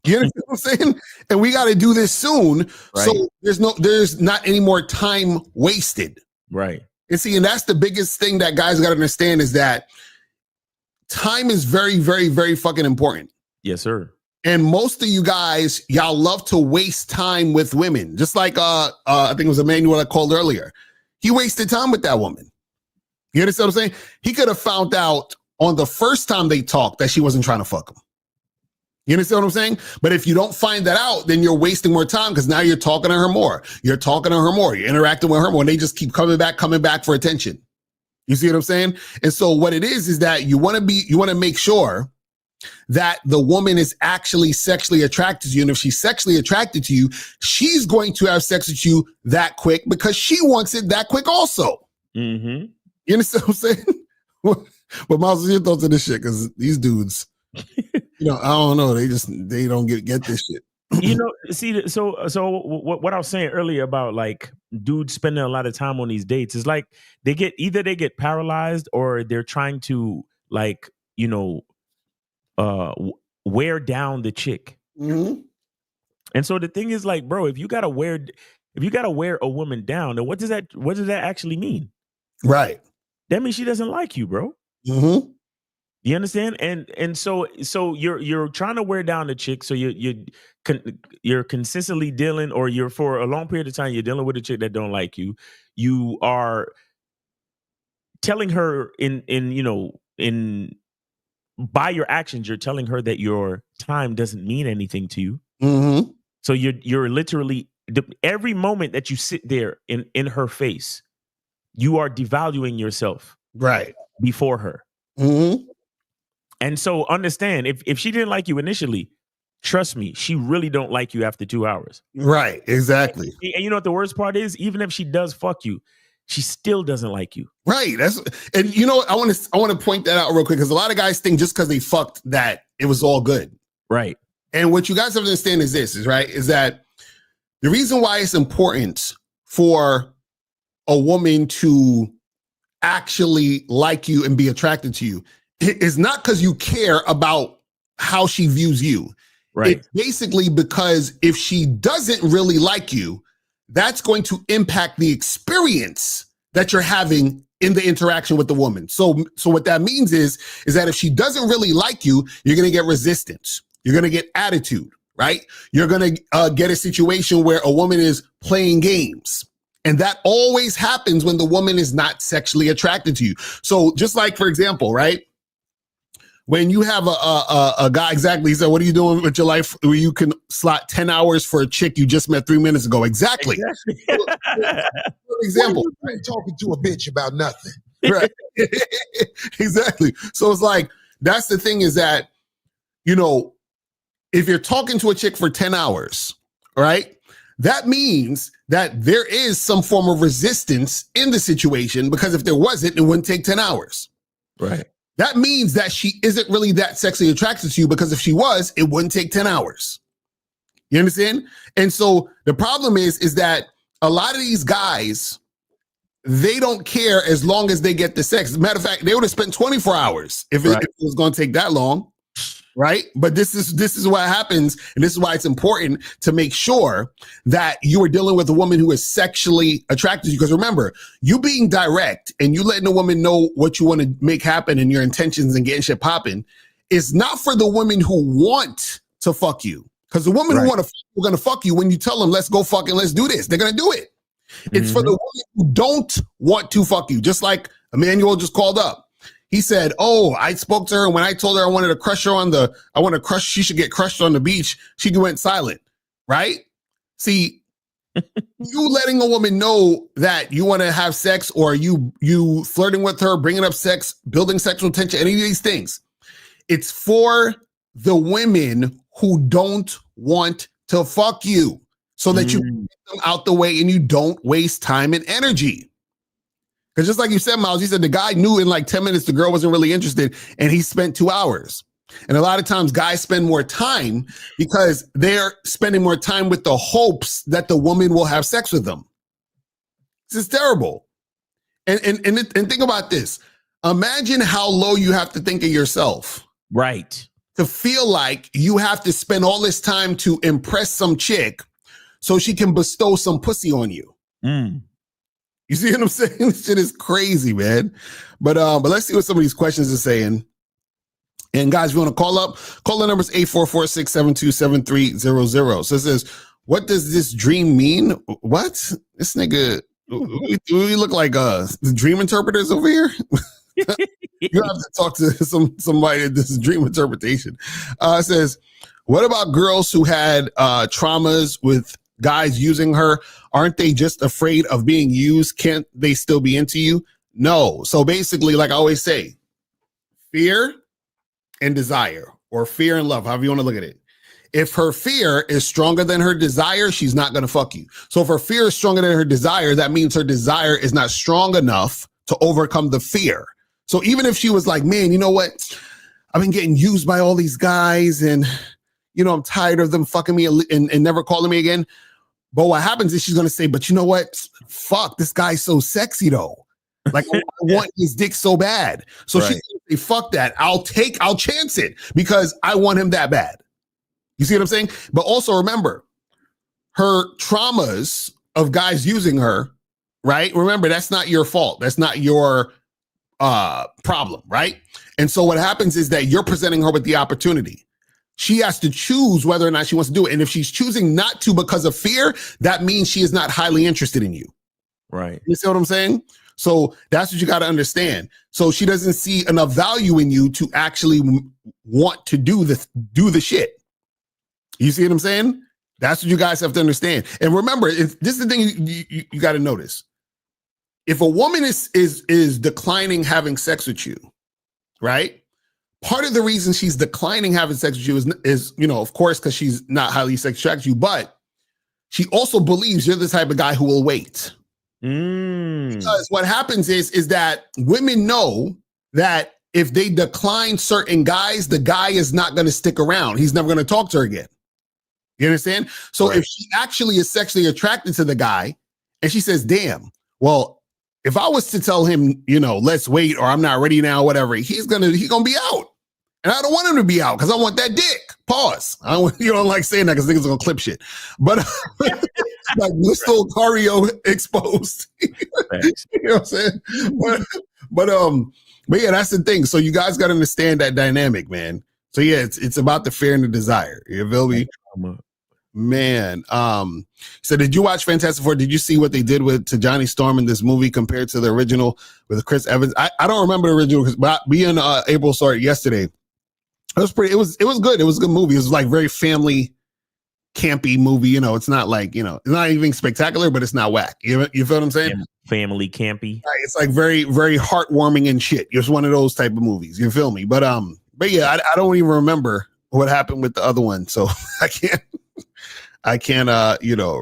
You know what I'm saying? And we gotta do this soon. Right. So there's not any more time wasted. Right. And see, and that's the biggest thing that guys gotta understand is that time is very, very, very fucking important. Yes, sir. And most of you guys, y'all love to waste time with women. Just like I think it was Emmanuel I called earlier. He wasted time with that woman. You understand what I'm saying? He could have found out on the first time they talked that she wasn't trying to fuck him. You understand what I'm saying? But if you don't find that out, then you're wasting more time because now you're talking to her more. You're interacting with her more, and they just keep coming back for attention. You see what I'm saying? And so what it is that you want to make sure that the woman is actually sexually attracted to you. And if she's sexually attracted to you, she's going to have sex with you that quick because she wants it that quick also. Mm-hmm. You understand what I'm saying? But Miles, what's your thoughts on this shit? Because these dudes, I don't know. They don't get this shit. See, so what I was saying earlier about like dudes spending a lot of time on these dates is like they get paralyzed or they're trying to like, wear down the chick. Mm-hmm. And so the thing is like, bro, if you gotta wear a woman down, then what does that actually mean? Right. That means she doesn't like you, bro. Mm-hmm. You understand? And so you're trying to wear down the chick. So you're consistently dealing, or you're for a long period of time, you're dealing with a chick that don't like you. You are telling her in by your actions, you're telling her that your time doesn't mean anything to you. Mm-hmm. So you're literally, every moment that you sit there in her face, you are devaluing yourself right before her. Mm-hmm. And so understand, if she didn't like you initially, trust me, she really don't like you after 2 hours. Right, exactly. And you know what the worst part is? Even if she does fuck you, she still doesn't like you. Right. And you know, I want to point that out real quick, because a lot of guys think just because they fucked that it was all good. Right. And what you guys have to understand is that the reason why it's important for a woman to actually like you and be attracted to you is not because you care about how she views you. Right. It's basically because if she doesn't really like you, that's going to impact the experience that you're having in the interaction with the woman. So what that means is that if she doesn't really like you, you're going to get resistance. You're going to get attitude, right? You're going to get a situation where a woman is playing games. And that always happens when the woman is not sexually attracted to you. So just like, for example, right? When you have a guy, exactly, he said, what are you doing with your life where you can slot 10 hours for a chick you just met 3 minutes ago? Exactly. For example. You ain't talking to a bitch about nothing. Right. Exactly. So it's like, that's the thing, is that, you know, if you're talking to a chick for 10 hours, right, that means that there is some form of resistance in the situation, because if there wasn't, it wouldn't take 10 hours. Right. That means that she isn't really that sexually attracted to you, because if she was, it wouldn't take 10 hours. You understand? And so the problem is that a lot of these guys, they don't care as long as they get the sex. As a matter of fact, they would have spent 24 hours if it was going to take that long. Right. But this is what happens. And this is why it's important to make sure that you are dealing with a woman who is sexually attracted to you. Because remember, you being direct and you letting a woman know what you want to make happen and your intentions and getting shit popping is not for the women who want to fuck you. Because the women who want to fuck you are going to fuck you when you tell them, let's go fuck and let's do this. They're going to do it. It's for the women who don't want to fuck you. Just like Emmanuel just called up. He said, oh, I spoke to her, and when I told her I wanted to crush her she should get crushed on the beach, she went silent, right? See, you letting a woman know that you want to have sex, or you flirting with her, bringing up sex, building sexual tension, any of these things, it's for the women who don't want to fuck you, so that you get them out the way and you don't waste time and energy. Because just like you said, Miles, you said the guy knew in like 10 minutes the girl wasn't really interested, and he spent 2 hours. And a lot of times guys spend more time because they're spending more time with the hopes that the woman will have sex with them. This is terrible. And think about this. Imagine how low you have to think of yourself. Right. To feel like you have to spend all this time to impress some chick so she can bestow some pussy on you. You see what I'm saying? This shit is crazy, man. But let's see what some of these questions are saying. And guys, if you want to call the numbers 844-672-7300. So it says, what does this dream mean? What? This nigga, we look like the dream interpreters over here? You have to talk to somebody that this is dream interpretation. It says, what about girls who had traumas with guys using her? Aren't they just afraid of being used? Can't they still be into you? No. So basically, like I always say, fear and desire, or fear and love, however you want to look at it. If her fear is stronger than her desire, she's not going to fuck you. So if her fear is stronger than her desire, that means her desire is not strong enough to overcome the fear. So even if she was like, man, you know what? I've been getting used by all these guys, and you know, I'm tired of them fucking me and never calling me again. But what happens is she's going to say, but you know what? Fuck, this guy's so sexy though. Like I want his dick so bad. So she's going to say, fuck that. I'll chance it because I want him that bad. You see what I'm saying? But also remember, her traumas of guys using her, right? Remember, that's not your fault. That's not your problem, right? And so what happens is that you're presenting her with the opportunity. She has to choose whether or not she wants to do it. And if she's choosing not to because of fear, that means she is not highly interested in you. Right. You see what I'm saying? So that's what you got to understand. So she doesn't see enough value in you to actually want to do the shit. You see what I'm saying? That's what you guys have to understand. And remember, this is the thing you got to notice. If a woman is declining having sex with you, right? Part of the reason she's declining having sex with you is of course, because she's not highly sex attracted to you, but she also believes you're the type of guy who will wait. Because what happens is that women know that if they decline certain guys, the guy is not going to stick around. He's never going to talk to her again. You understand? So if she actually is sexually attracted to the guy and she says, damn, well, if I was to tell him, let's wait, or I'm not ready now, whatever, he's gonna be out. And I don't want him to be out because I want that dick. Pause. I don't like saying that because niggas are gonna clip shit. But like Mr. Locario exposed. You know what I'm saying? But yeah, that's the thing. So you guys gotta understand that dynamic, man. So yeah, it's about the fear and the desire. You feel me? Man, so did you watch Fantastic Four? Did you see what they did to Johnny Storm in this movie compared to the original with Chris Evans? I don't remember the original, but me and April saw it yesterday. It was good. It was a good movie. It was like very family campy movie. It's not like, it's not anything spectacular, but it's not whack. You feel what I'm saying? Family campy. Right, it's like very, very heartwarming and shit. It's one of those type of movies. You feel me? But yeah, I don't even remember what happened with the other one. So I can't,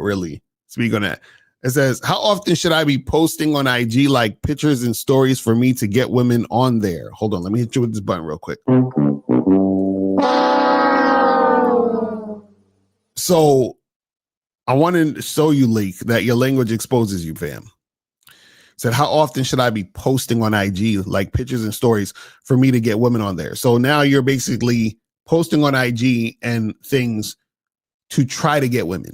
really speak on that. It says, how often should I be posting on IG like pictures and stories for me to get women on there? Hold on, let me hit you with this button real quick. So I want to show you, Leak, that your language exposes you, fam. Said, how often should I be posting on IG like pictures and stories for me to get women on there? So now you're basically posting on IG and things to try to get women.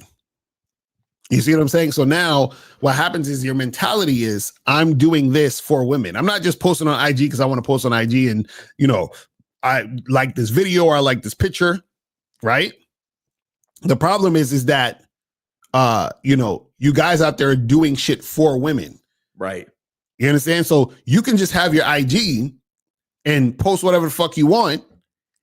You see what I'm saying? So now what happens is your mentality is, I'm doing this for women. I'm not just posting on IG because I want to post on IG and, I like this video or I like this picture, right? The problem is that, you guys out there are doing shit for women. Right. You understand? So you can just have your IG and post whatever the fuck you want.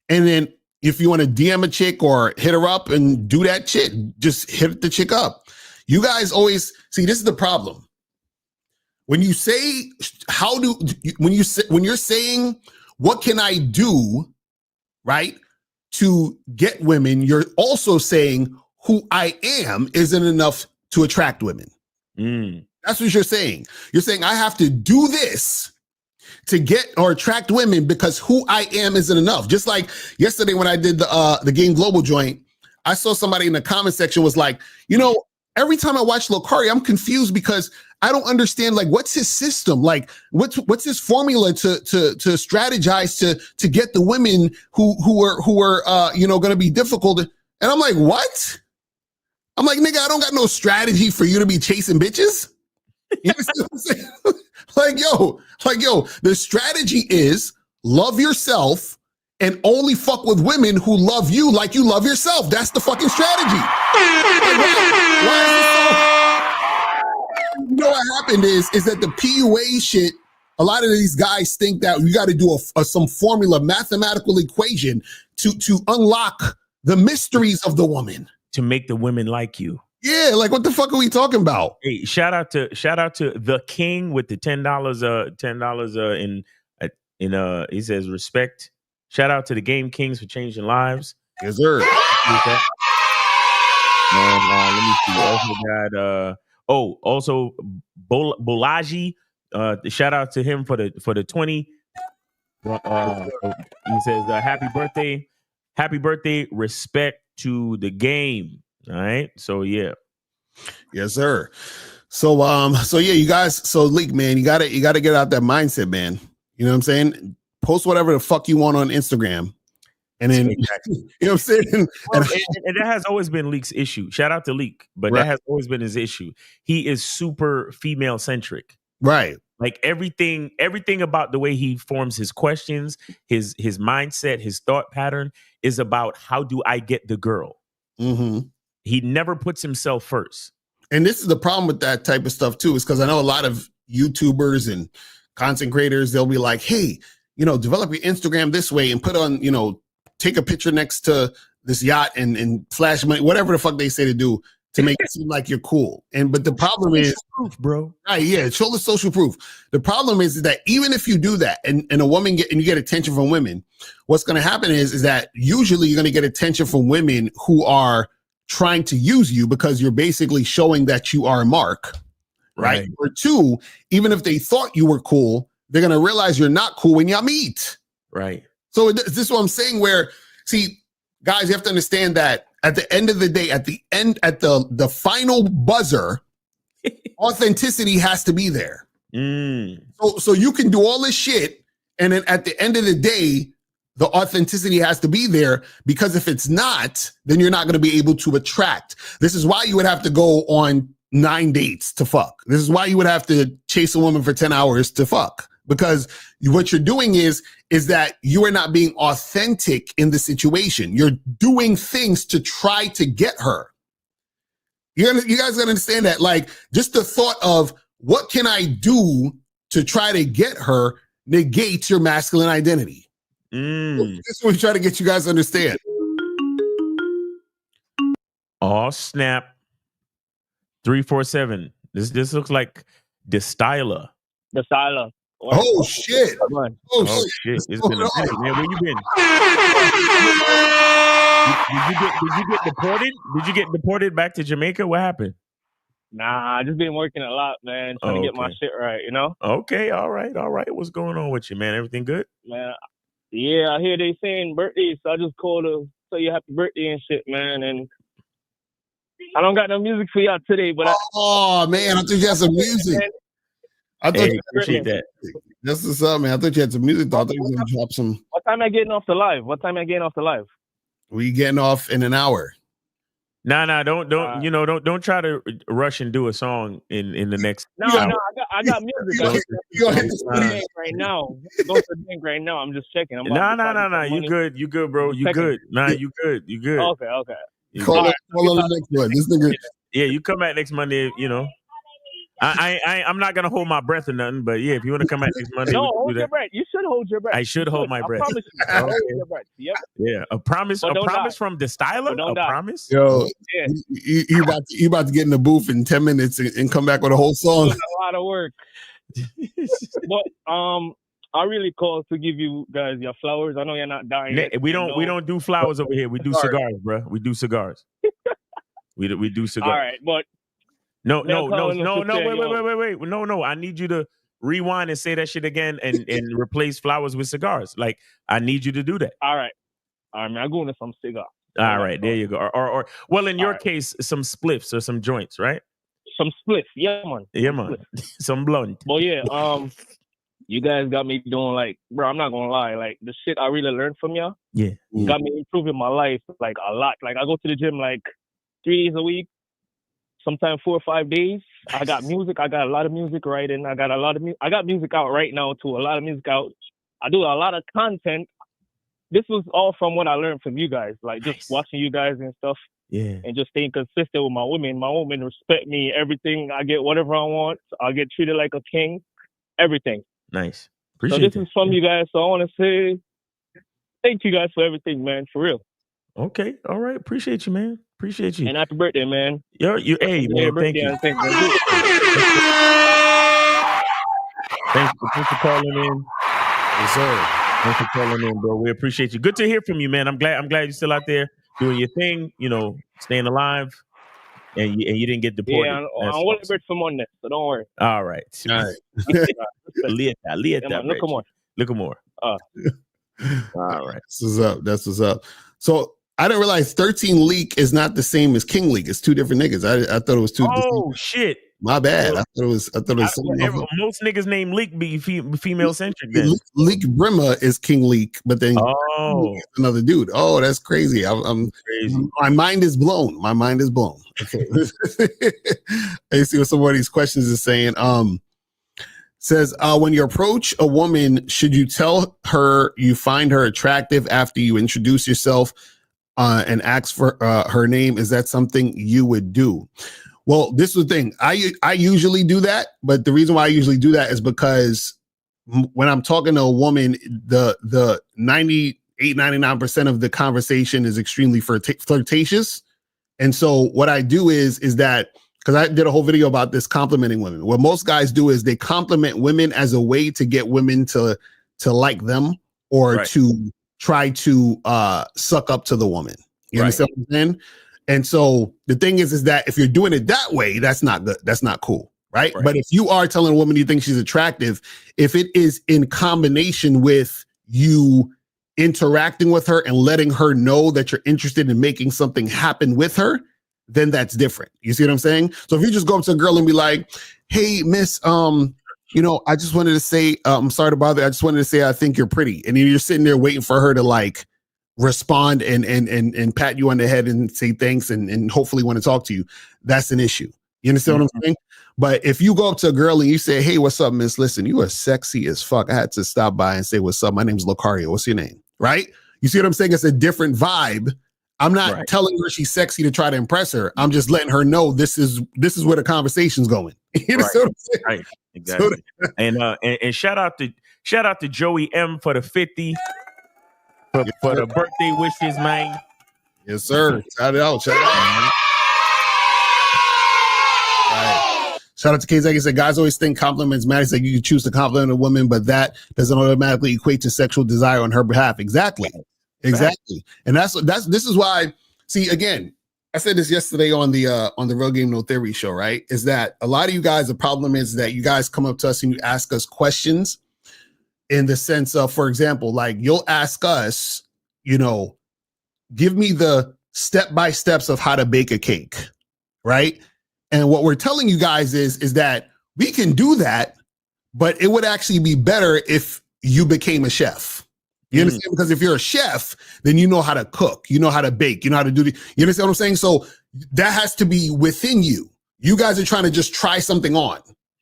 And then if you want to DM a chick or hit her up and do that shit, just hit the chick up. You guys always see, this is the problem. When you say, when you're saying, what can I do, right, to get women, you're also saying who I am isn't enough to attract women. That's what you're saying. You're saying I have to do this to get or attract women because who I am isn't enough. Just like yesterday when I did the Game Global joint, I saw somebody in the comment section was like, every time I watch Locario, I'm confused because I don't understand, like, what's his system? Like, what's his formula to strategize to get the women who are going to be difficult? And I'm like, what? I'm like, nigga, I don't got no strategy for you to be chasing bitches. You know what I'm saying? like, yo, the strategy is love yourself and only fuck with women who love you like you love yourself. That's the fucking strategy. Why is it so? What happened is that the PUA shit, a lot of these guys think that you got to do some formula, mathematical equation to unlock the mysteries of the woman. To make the women like you. Yeah, like what the fuck are we talking about? Hey, shout out to the King with the $10 in he says respect. Shout out to the Game Kings for changing lives. Yes, sir. And let me see. Also Bolaji. Shout out to him for the 20. He says happy birthday, respect to the game. All right. So yeah. Yes, sir. So yeah, you guys, so Leak, man, you gotta get out that mindset, man. You know what I'm saying? Post whatever the fuck you want on Instagram. And then exactly. You know what I'm saying? Well, and that has always been Leak's issue. Shout out to Leak, but that has always been his issue. He is super female centric. Right. Like everything about the way he forms his questions, his mindset, his thought pattern is about how do I get the girl. Mm-hmm. He never puts himself first. And this is the problem with that type of stuff too, is because I know a lot of YouTubers and content creators, they'll be like, hey, develop your Instagram this way and put on, take a picture next to this yacht and flash money, whatever the fuck they say to do to make it seem like you're cool. But the problem is, proof, bro. Right, yeah, show the social proof. The problem is that even if you do that and a woman you get attention from women, what's going to happen is that usually you're going to get attention from women who are trying to use you because you're basically showing that you are a mark, right? Or two, even if they thought you were cool, they're going to realize you're not cool when y'all meet. Right. So this is what I'm saying where, see, guys, you have to understand that at the end of the day, at the final buzzer, authenticity has to be there. So you can do all this shit, and then at the end of the day, the authenticity has to be there, because if it's not, then you're not going to be able to attract. This is why you would have to go on 9 dates to fuck. This is why you would have to chase a woman for 10 hours to fuck, because what you're doing is that you are not being authentic in the situation. You're doing things to try to get her. You guys gotta understand that. Like, just the thought of what can I do to try to get her negates your masculine identity. This is what we try to get you guys to understand. Oh, snap. 347. This looks like Dispelling. Dispelling. Oh shit! Oh shit! It's been a minute, man. Where you been? Did you get deported? Did you get deported back to Jamaica? What happened? Nah, I just been working a lot, man. Trying to get my shit right, Okay, all right. What's going on with you, man? Everything good? Man, yeah, I hear they saying birthdays, so I just called to say you happy birthday and shit, man. And I don't got no music for y'all today, but oh man, I thought you had some music. I thought you appreciate that. That's what's up, man. I thought you had some music. I thought you was gonna drop some. What time am I getting off the live? We getting off in an hour. Nah, don't try to rush and do a song in the next. No, I got music. You're going to the bank right now. Go to the bank right now. I'm just checking. No. You good, bro. You good. Nah, you good. Okay. Call on the next one. This nigga. Yeah, you come back next Monday. I'm not gonna hold my breath or nothing, but yeah, if you want to come back next Monday, no, hold your breath. You should hold your breath. I should hold my breath. I promise you. Hold your breath. Yep. Yeah, a promise from Dispelling. A promise. Yo, you about to get in the booth in 10 minutes and come back with a whole song. A lot of work. But I really called to give you guys your flowers. I know you're not dying. We don't do flowers over here. We do cigars, bro. We do cigars. we do cigars. All right, but. No, wait. No. I need you to rewind and say that shit again and replace flowers with cigars. Like, I need you to do that. All right, I'm going to some cigar. All right, there you go. Or well, in your case, some spliffs or some joints, right? Some spliffs, yeah, man. Yeah, man. Some blunt. Well, yeah, you guys got me doing like, bro, I'm not gonna lie, like the shit I really learned from y'all. Yeah. Got me improving my life like a lot. Like I go to the gym like 3 days a week. Sometimes 4 or 5 days. I got music. I got a lot of music writing. I got music out right now too. A lot of music out. I do a lot of content. This was all from what I learned from you guys. Like just watching you guys and stuff. Yeah. And just staying consistent with my women. My women respect me. Everything. I get whatever I want. I get treated like a king. Everything. Nice. Appreciate it. So this is from you guys. So I want to say thank you guys for everything, man. For real. Okay. All right. Appreciate you, man. Appreciate you. And happy birthday, man. Hey, man. Thank you. Thanks for calling in. Yes, sir. Thanks for calling in, bro. We appreciate you. Good to hear from you, man. I'm glad you're still out there doing your thing, staying alive, and you didn't get deported. Yeah, I want to birth for Monday, so don't worry. All right. Look more. All right. That's what's up. So I didn't realize 13 Leak is not the same as King Leak. It's two different niggas. I thought it was two. Oh shit! My bad. I thought it was. Most niggas named Leak be female centric. Then Leak Brimmer is King Leak, but then another dude. Oh, that's crazy. I'm crazy. My mind is blown. Okay. I see what some of these questions is saying. Says, when you approach a woman, should you tell her you find her attractive after you introduce yourself and ask for her name? Is that something you would do? Well, this is the thing. I usually do that, but the reason why I usually do that is because when I'm talking to a woman, the 99% of the conversation is extremely flirtatious. And so what I do is that, because I did a whole video about this, complimenting women. What most guys do is they compliment women as a way to get women to like them or to try to suck up to the woman. You understand what I'm saying? And so the thing is that if you're doing it that way, that's not good. That's not cool. Right. But if you are telling a woman you think she's attractive, if it is in combination with you interacting with her and letting her know that you're interested in making something happen with her, then that's different. You see what I'm saying? So if you just go up to a girl and be like, hey, miss, I just wanted to say, I'm sorry to bother. I just wanted to say, I think you're pretty. And you're sitting there waiting for her to like respond and pat you on the head and say thanks and hopefully want to talk to you. That's an issue. You understand what I'm saying? But if you go up to a girl and you say, hey, what's up, miss? Listen, you are sexy as fuck. I had to stop by and say, what's up? My name's Locario. What's your name? Right? You see what I'm saying? It's a different vibe. I'm not telling her she's sexy to try to impress her. I'm just letting her know this is where the conversation's going. You know what I'm saying? Right. Exactly. And shout out to Joey M for the 50 for the birthday wishes, man. Yes, sir. Shout it out. Shout it out. Right. Shout out to KZ. He said, guys always think compliments matter. He said you can choose to compliment a woman, but that doesn't automatically equate to sexual desire on her behalf. Exactly. And this is why, see, again, I said this yesterday on the Real Game No Theory show, right? Is that a lot of you guys, the problem is that you guys come up to us and you ask us questions in the sense of, for example, like you'll ask us, give me the step-by-steps of how to bake a cake, right? And what we're telling you guys is that we can do that, but it would actually be better if you became a chef. You understand? Because if you're a chef, then you know how to cook, you know how to bake, you know how to do you understand what I'm saying? So that has to be within you. You guys are trying to just try something on.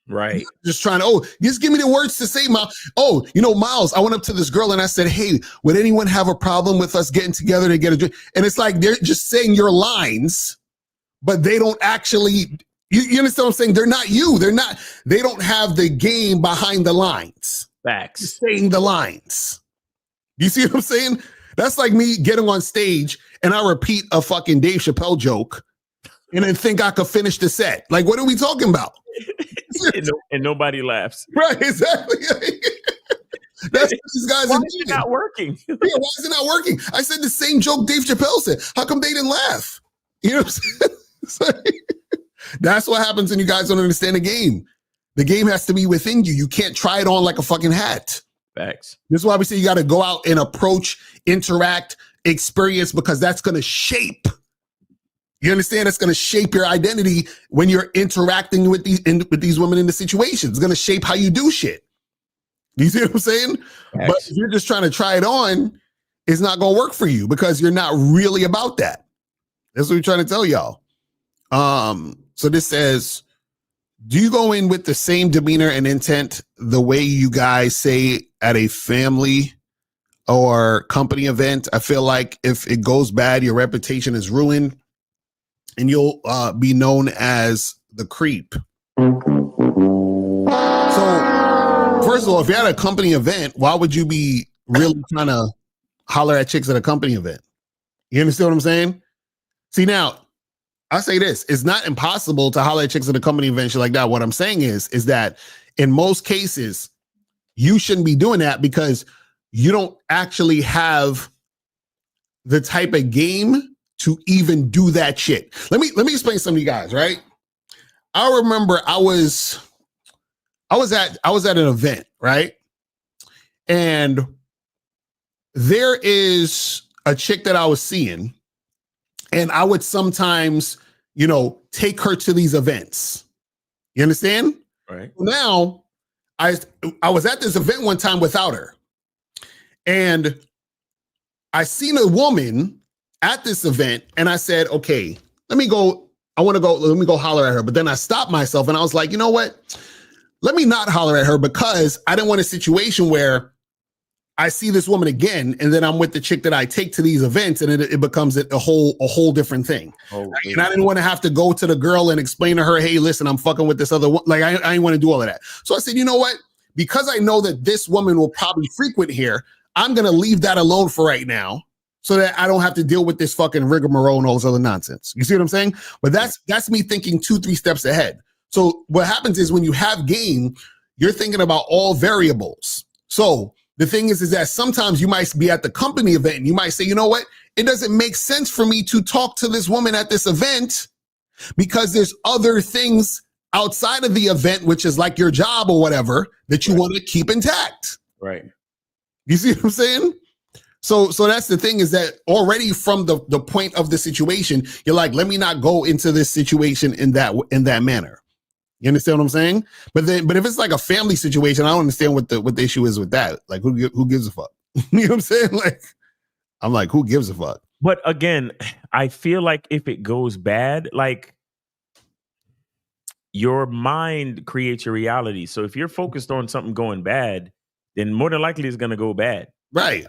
Right. Just trying to, just give me the words to say, Miles. Miles, I went up to this girl and I said, hey, would anyone have a problem with us getting together to get a drink? And it's like, they're just saying your lines, but they don't actually, you understand what I'm saying? They're not you. They don't have the game behind the lines. Facts. Just saying the lines. You see what I'm saying? That's like me getting on stage and I repeat a fucking Dave Chappelle joke and then think I could finish the set. Like, what are we talking about? and nobody laughs. Right, exactly. That's what these guys why are is it not working? Yeah, why is it not working? I said the same joke Dave Chappelle said. How come they didn't laugh? You know what I'm saying? That's what happens when you guys don't understand the game. The game has to be within you. You can't try it on like a fucking hat. Facts. This is why we say you got to go out and approach, interact, experience, because that's going to shape. You understand? That's going to shape your identity when you're interacting with these women in the situation. It's going to shape how you do shit. You see what I'm saying? Facts. But if you're just trying to try it on, it's not going to work for you because you're not really about that. That's what we're trying to tell y'all. So this says, do you go in with the same demeanor and intent the way you guys say at a family or company event? I feel like if it goes bad, your reputation is ruined and you'll be known as the creep. So first of all, if you're at a company event, why would you be really trying to holler at chicks at a company event? You understand what I'm saying? See, now, I say this, it's not impossible to holler at chicks at a company event, shit like that. What I'm saying is that in most cases, you shouldn't be doing that because you don't actually have the type of game to even do that shit. Let me explain something to you guys, right? I remember I was at an event, right? And there is a chick that I was seeing, and I would sometimes, take her to these events. You understand? Right. Now, I was at this event one time without her. And I seen a woman at this event and I said, okay, let me go holler at her. But then I stopped myself and I was like, you know what? let me not holler at her because I didn't want a situation where I see this woman again, and then I'm with the chick that I take to these events, and it becomes a whole different thing. And I didn't want to have to go to the girl and explain to her, hey, listen, I'm fucking with this other one. Like, I didn't want to do all of that. So I said, you know what? Because I know that this woman will probably frequent here, I'm going to leave that alone for right now so that I don't have to deal with this fucking rigmarole and all this other nonsense. You see what I'm saying? But that's me thinking 2-3 steps ahead. So what happens is when you have game, you're thinking about all variables. So the thing is that sometimes you might be at the company event and you might say, you know what? It doesn't make sense for me to talk to this woman at this event because there's other things outside of the event, which is like your job or whatever, that you want to keep intact. Right. You see what I'm saying? So that's the thing, is that already from the point of the situation, you're like, let me not go into this situation in that manner. You understand what I'm saying? But if it's like a family situation, I don't understand what the issue is with that. Like, who gives a fuck? You know what I'm saying? Like, I'm like, who gives a fuck? But again, I feel like if it goes bad, like your mind creates your reality. So if you're focused on something going bad, then more than likely it's gonna go bad. Right.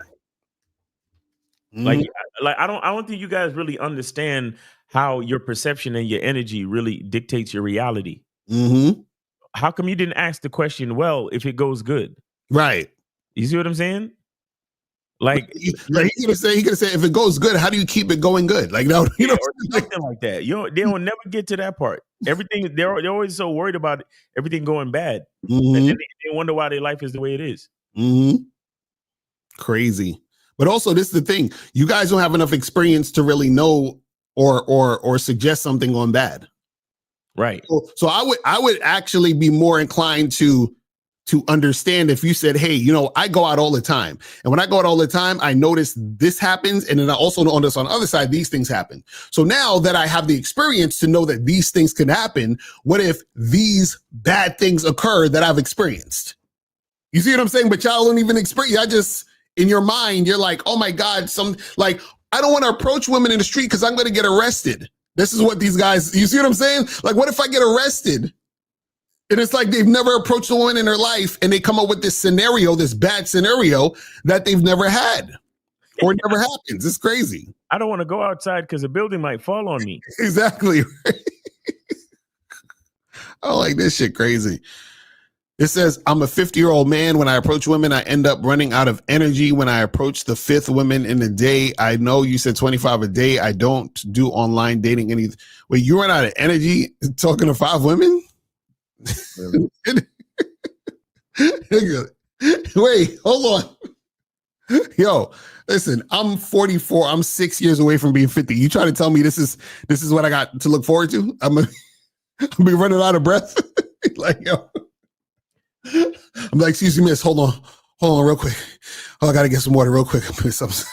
Like I don't think you guys really understand how your perception and your energy really dictates your reality. Mm-hmm. How come you didn't ask the question, well, if it goes good? Right. You see what I'm saying? Like he could have said, if it goes good, how do you keep it going good? Like, no, you know, or something like that. They will never get to that part. Everything they're always so worried about everything going bad. Mm-hmm. And then they wonder why their life is the way it is. Mm-hmm. Crazy. But also, this is the thing. You guys don't have enough experience to really know or suggest something going bad. Right. So I would actually be more inclined to understand if you said, hey, you know, I go out all the time. And when I go out all the time, I notice this happens. And then I also notice on the other side, these things happen. So now that I have the experience to know that these things can happen, what if these bad things occur that I've experienced? You see what I'm saying? But y'all don't even experience. In your mind, you're like, oh my God, I don't want to approach women in the street because I'm going to get arrested. This is what these guys, you see what I'm saying? Like, what if I get arrested? And it's like they've never approached a woman in their life and they come up with this scenario, this bad scenario that they've never had or it never happens. It's crazy. I don't want to go outside because a building might fall on me. Exactly. I like this shit crazy. It says, I'm a 50-year-old man. When I approach women, I end up running out of energy. When I approach the 5th woman in a day, I know you said 25 a day. I don't do online dating. Wait, you run out of energy talking to 5 women? Really? Wait, hold on. Yo, listen, I'm 44. I'm 6 years away from being 50. You trying to tell me this is what I got to look forward to? I'm be running out of breath. Like, yo. I'm like, excuse me, miss, hold on real quick. Oh, I gotta get some water real quick. I'm something.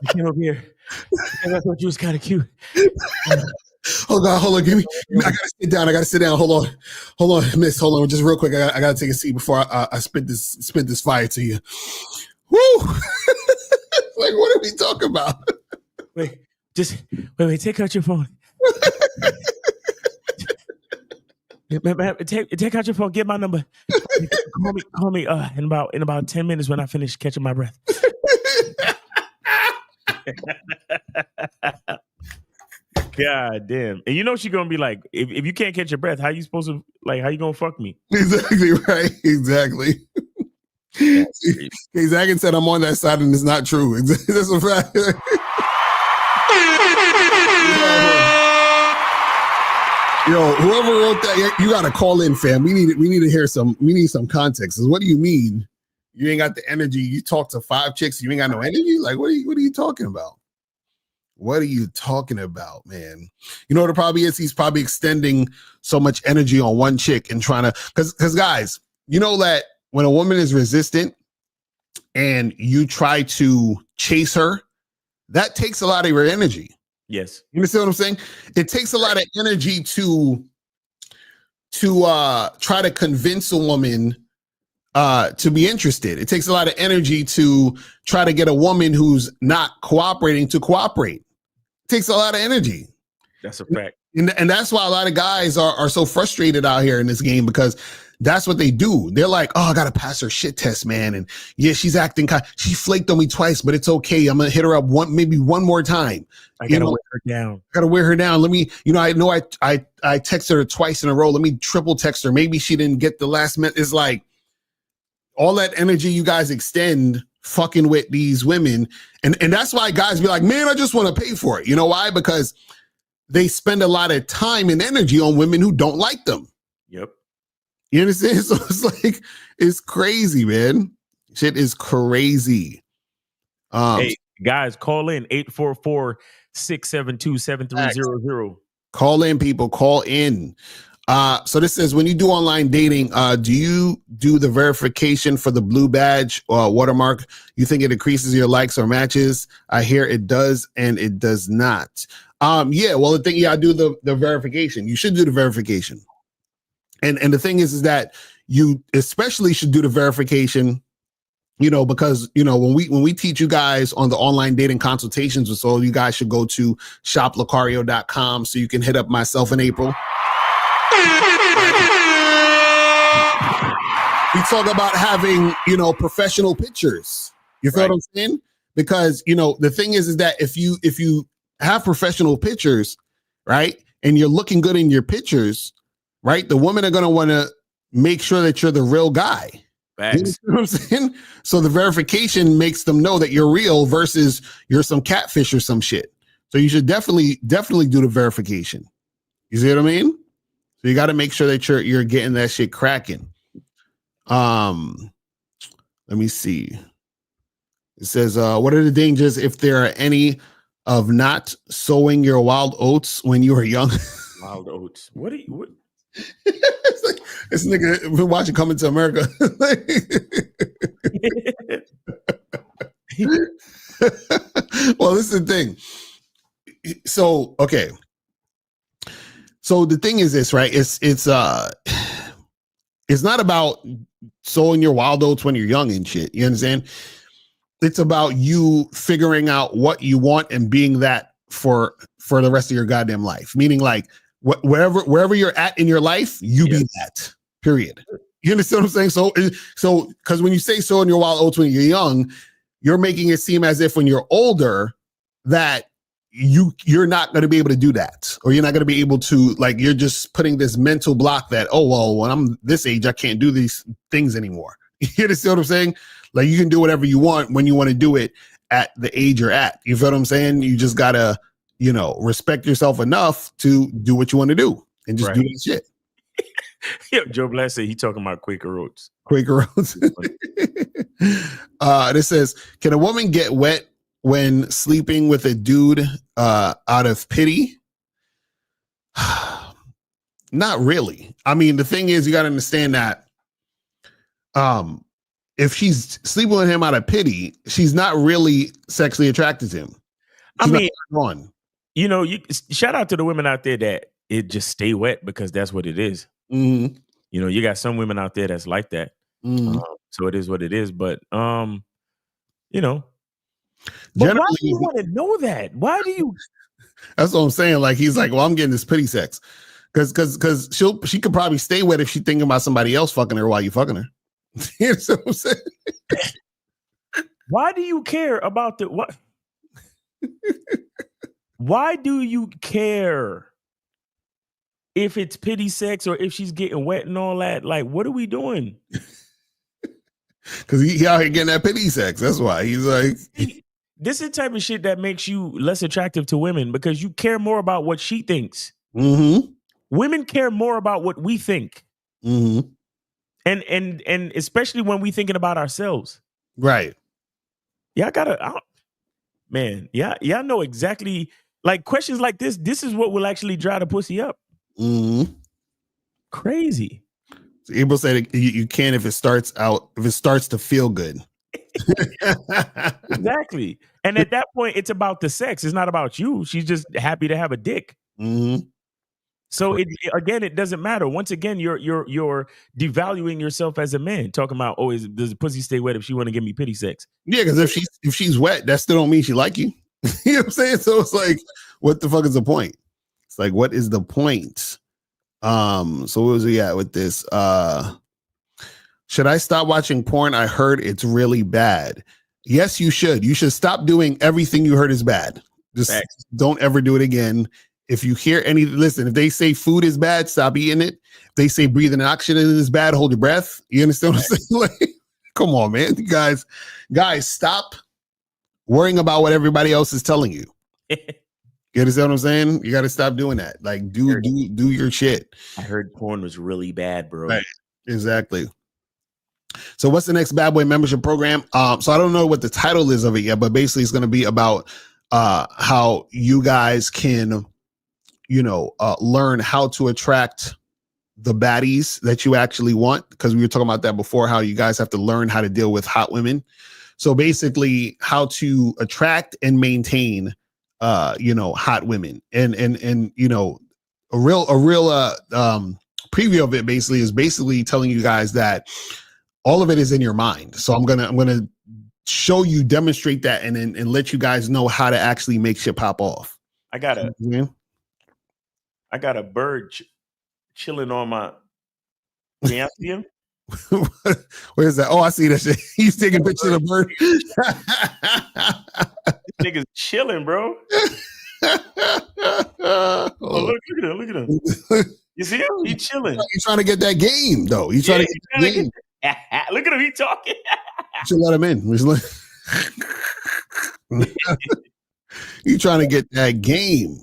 You came over here. I thought you was kind of cute. Oh God, hold on. Give me. I gotta sit down. Hold on, miss. Hold on, just real quick. I gotta take a seat before I spit this fire to you. Woo! Like, what are we talking about? Wait. Take out your phone. Take out your phone. Get my number. Call me. In about 10 minutes when I finish catching my breath. God damn! And you know she's gonna be like, if you can't catch your breath, how you supposed to how you gonna fuck me? Exactly right. Exactly. Zagan said I'm on that side and it's not true. That's a fact. Yo, whoever wrote that, you gotta call in, fam. We need to hear some context. What do you mean? You ain't got the energy. You talk to 5 chicks, you ain't got no energy? Like, what are you talking about? What are you talking about, man? You know what it probably is? He's probably extending so much energy on one chick and trying to, because guys, you know that when a woman is resistant and you try to chase her, that takes a lot of your energy. Yes. You understand what I'm saying? It takes a lot of energy to try to convince a woman to be interested. It takes a lot of energy to try to get a woman who's not cooperating to cooperate. It takes a lot of energy. That's a fact. And that's why a lot of guys are so frustrated out here in this game, because that's what they do. They're like, oh, I got to pass her shit test, man. And yeah, she's acting she flaked on me twice, but it's okay. I'm going to hit her up maybe one more time. I got to wear her down. Got to wear her down. Let me, I know I texted her twice in a row. Let me triple text her. Maybe she didn't get the last minute. It's like all that energy you guys extend fucking with these women. And that's why guys be like, man, I just want to pay for it. You know why? Because they spend a lot of time and energy on women who don't like them. Yep. You understand? So it's like, it's crazy, man. Shit is crazy. Hey, guys, call in 844-672-7300. Call in, people. Call in. So this says, when you do online dating, do you do the verification for the blue badge or watermark? You think it increases your likes or matches? I hear it does and it does not. Yeah, well, I do the verification. You should do the verification. And the thing is that you especially should do the verification, because, when we teach you guys on the online dating consultations, so you guys should go to shoplocario.com so you can hit up myself in April. We talk about having, professional pictures. You feel what I'm saying? Because, the thing is that if you have professional pictures, right, and you're looking good in your pictures, right, the women are going to want to make sure that you're the real guy. Facts. You know what I'm saying? So the verification makes them know that you're real versus you're some catfish or some shit. So you should definitely do the verification. You see what I mean? So you got to make sure that you're getting that shit cracking. Let me see. It says, what are the dangers, if there are any, of not sowing your wild oats when you were young? Wild oats. What? This nigga been watching Coming to America. Well, this is the thing. So, okay. So the thing is this, right? It's not about sowing your wild oats when you're young and shit. You understand? It's about you figuring out what you want and being that for the rest of your goddamn life. Meaning, like, wherever you're at in your life, you be that. Period. You understand what I'm saying? So because when you say sowing your wild oats when you're young, you're making it seem as if when you're older that you're not going to be able to do that, or you're not going to be able to, like, you're just putting this mental block that, oh, well, when I'm this age, I can't do these things anymore. You understand what I'm saying? Like, you can do whatever you want when you want to do it at the age you're at. You feel what I'm saying? You just got to, respect yourself enough to do what you want to do and just do that shit. Yo, Joe Black said he talking about Quaker Oats. Quaker Oats. This says, can a woman get wet when sleeping with a dude out of pity? Not really. I mean, the thing is, you got to understand that if she's sleeping with him out of pity, she's not really sexually attracted to him. She's you shout out to the women out there that it just stay wet because that's what it is. Mm-hmm. You got some women out there that's like that. Mm-hmm. So it is what it is. But But generally, why do you want to know that? Why do you? That's what I'm saying. Like, he's like, well, I'm getting this pity sex because she could probably stay wet if she's thinking about somebody else fucking her while you fucking her. You know what I'm saying? Why do you care about the what? Why do you care if it's pity sex or if she's getting wet and all that? Like, what are we doing? Because he out here getting that pity sex. That's why he's like. This is the type of shit that makes you less attractive to women, because you care more about what she thinks. Mm-hmm. Women care more about what we think. Mm-hmm. And especially when we thinking about ourselves. Right. Y'all know exactly, like, questions like this is what will actually dry the pussy up. Mm-hmm. Crazy. So April said you can if it starts to feel good. Exactly. And at that point, it's about the sex. It's not about you. She's just happy to have a dick. Mm-hmm. So it doesn't matter. Once again, you're devaluing yourself as a man. Talking about, does the pussy stay wet if she want to give me pity sex? Yeah, because if she's wet, that still don't mean she like you. You know what I'm saying? So it's like, what the fuck is the point? It's like, what is the point? So what was we at with this? Should I stop watching porn? I heard it's really bad. Yes, you should. You should stop doing everything you heard is bad. Just don't ever do it again. If you hear listen, if they say food is bad, stop eating it. If they say breathing oxygen is bad, hold your breath. You understand what I'm saying? Like, come on, man. You guys, stop worrying about what everybody else is telling you. You understand what I'm saying? You got to stop doing that. Like, do your shit. I heard porn was really bad, bro. Right. Exactly. So what's the next Bad Boy membership program? So I don't know what the title is of it yet, but basically it's going to be about how you guys can, learn how to attract the baddies that you actually want. Because we were talking about that before, how you guys have to learn how to deal with hot women. So basically how to attract and maintain hot women, and a real preview of it basically is telling you guys that all of it is in your mind. So I'm gonna show you, demonstrate that, and let you guys know how to actually make shit pop off. I got a bird chilling on my. Can you see him? Where's that? Oh, I see that shit. He's taking pictures of the bird. This nigga's chilling, bro. Look at him. You see him? He's chilling. He's trying to get that game, though. He's trying to get the game. Look at him. He talking. You should let him in. You trying to get that game.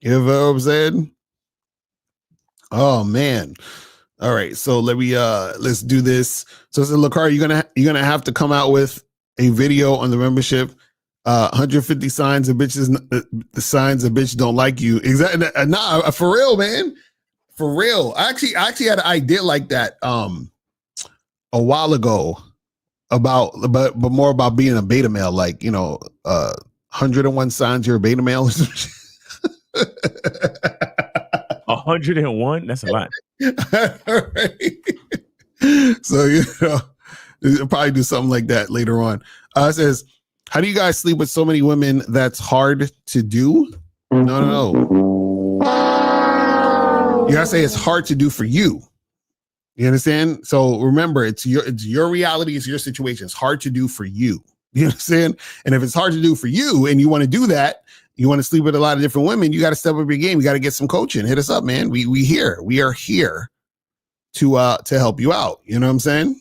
You know what I'm saying? Oh, man. All right, so let's do this. So Locario, you're gonna have to come out with a video on the membership. 150 signs of bitches, the signs a bitch don't like you. Exactly. Nah, for real, man. For real. I actually had an idea like that a while ago but more about being a beta male, like 101 signs you're a beta male or some shit. 101? That's a lot. Right. So, you'll probably do something like that later on. It says, how do you guys sleep with so many women that's hard to do? No. You gotta say it's hard to do for you. You understand? So remember, it's your reality, it's your situation. It's hard to do for you. You understand? And if it's hard to do for you and you want to do that, you want to sleep with a lot of different women, you got to step up your game. You got to get some coaching. Hit us up, man. We are here to help you out. You know what I'm saying?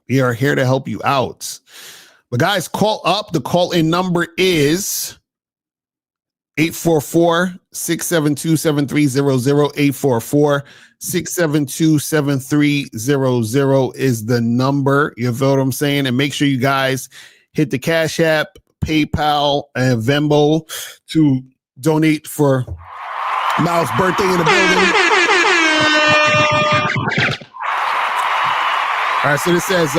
We are here to help you out. But guys, call up. The call-in number is 844-672-7300. 844-672-7300 is the number. You feel what I'm saying? And make sure you guys hit the Cash App, PayPal, and Venmo to donate for Miles' birthday in the building. All right, so this says,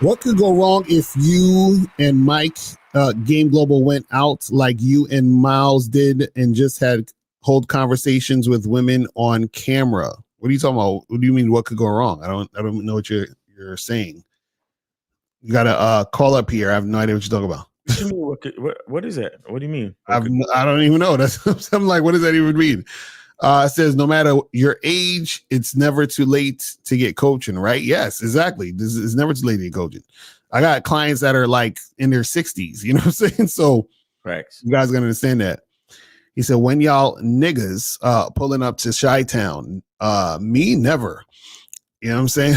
what could go wrong if you and Mike Game Global went out like you and Miles did and just had hold conversations with women on camera? What are you talking about? What do you mean? What could go wrong? I don't know what you're saying. You gotta call up here. I have no idea what you're talking about. What is that? What do you mean? I don't even know. I'm like, what does that even mean? It says no matter your age, it's never too late to get coaching, right? Yes, exactly. It's never too late to get coaching. I got clients that are like in their 60s. You know what I'm saying? So Facts. You guys are gonna understand that. He said, when y'all niggas pulling up to Chi-Town, me never. You know what I'm saying?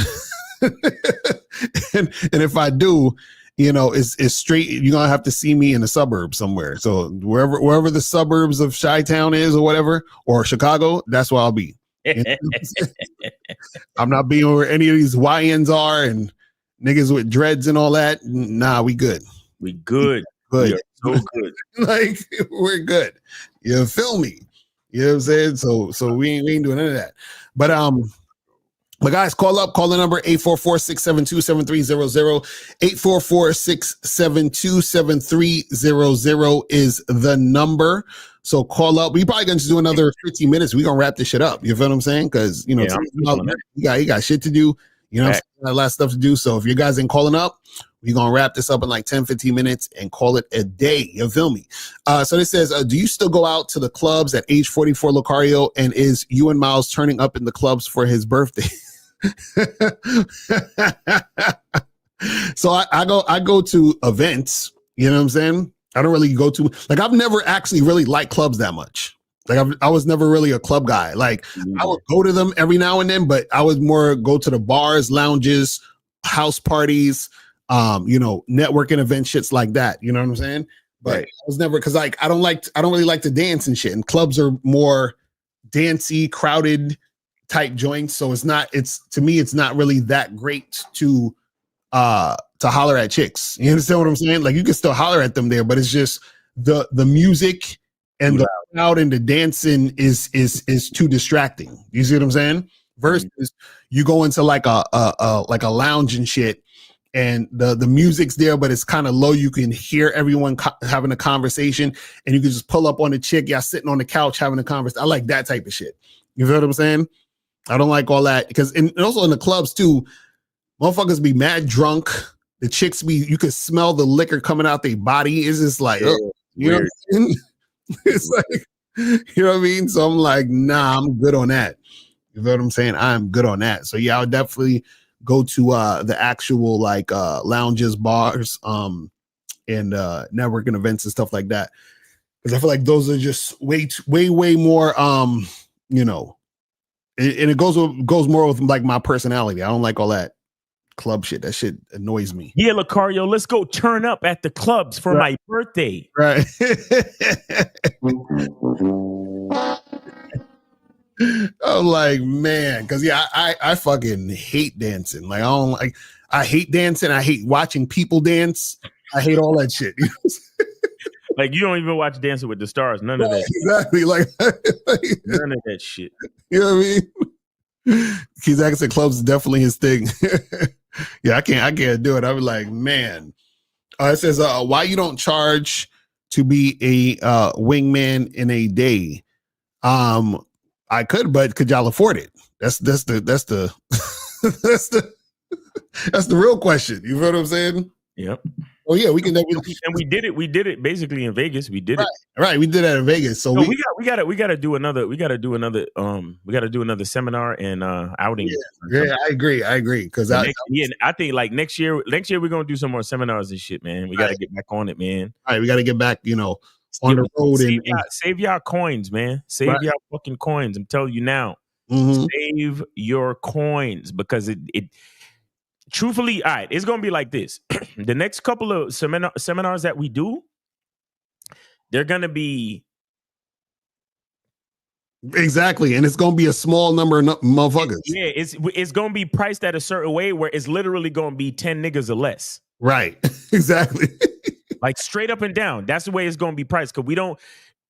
and if I do, it's straight. You're gonna have to see me in the suburbs somewhere. So wherever the suburbs of Chi-Town is, or whatever, or Chicago, that's where I'll be. I'm not being where any of these YNs are and niggas with dreads and all that. Nah, we good. We good. Good. We are so good. Like, we're good. You feel me? You know what I'm saying? So we ain't doing none of that. But guys, call the number 844-672-7300. 844-672-7300 is the number. So call up. We probably gonna just do another 15 minutes. We're gonna wrap this shit up. You feel what I'm saying? Because you got shit to do. You got a lot of stuff to do. So if you guys ain't calling up, We're going to wrap this up in like 10, 15 minutes and call it a day. You feel me? So this says, do you still go out to the clubs at age 44, Locario? And is you and Miles turning up in the clubs for his birthday? So I go to events, you know what I'm saying? I don't really go to, like, I've never actually really liked clubs that much. Like I was never really a club guy. Like I would go to them every now and then, but I would more go to the bars, lounges, house parties, networking events, shits like that. You know what I'm saying? But I was never, cause like, I don't really like to dance and shit. And clubs are more dancey, crowded type joints. So to me, it's not really that great to holler at chicks. You understand what I'm saying? Like you can still holler at them there, but it's just the music and the crowd and the dancing is too distracting. You see what I'm saying? Versus you go into like a lounge and shit, and the music's there, but it's kind of low. You can hear everyone having a conversation, and you can just pull up on the chick. Y'all sitting on the couch having a conversation. I like that type of shit. You feel what I'm saying? I don't like all that because, and also in the clubs too, motherfuckers be mad drunk. The chicks you could smell the liquor coming out their body. It's just like, you know what I'm saying? It's like, you know what I mean? So I'm like, nah, I'm good on that. You know what I'm saying? I'm good on that. So yeah, I would definitely go to the actual like lounges, bars, and networking events and stuff like that. Because I feel like those are just way more and it goes more with like my personality. I don't like all that club shit. That shit annoys me. Yeah, Locario, let's go turn up at the clubs for my birthday. Right. I'm like, man, because yeah, I fucking hate dancing. Like I hate dancing. I hate watching people dance. I hate all that shit. Like you don't even watch Dancing with the Stars. None of that. Exactly. Like none of that shit. You know what I mean? Keith Jackson clubs is definitely his thing. Yeah, I can't do it. I was like, man. It says, why you don't charge to be a wingman in a day? I could, but could y'all afford it? That's the that's the real question. You know what I'm saying? Yep. Oh yeah, we can. And we did it. We did it basically in Vegas. We did it. Right. We did that in Vegas. So we got to do another. We got to do another seminar and outing. Yeah, I agree. Because I think like next year we're gonna do some more seminars and shit, man. We got to get back on it, man. All right, we got to get back. On the road save y'all coins, man. Save y'all fucking coins. I'm telling you now. Save your coins because it truthfully, all right, it's gonna be like this. The next couple of seminars that we do, they're gonna be exactly, and it's gonna be a small number of motherfuckers. Yeah, it's gonna be priced at a certain way where it's literally gonna be 10 niggas or less. Right, exactly. Like straight up and down. That's the way it's gonna be priced. Cause we don't.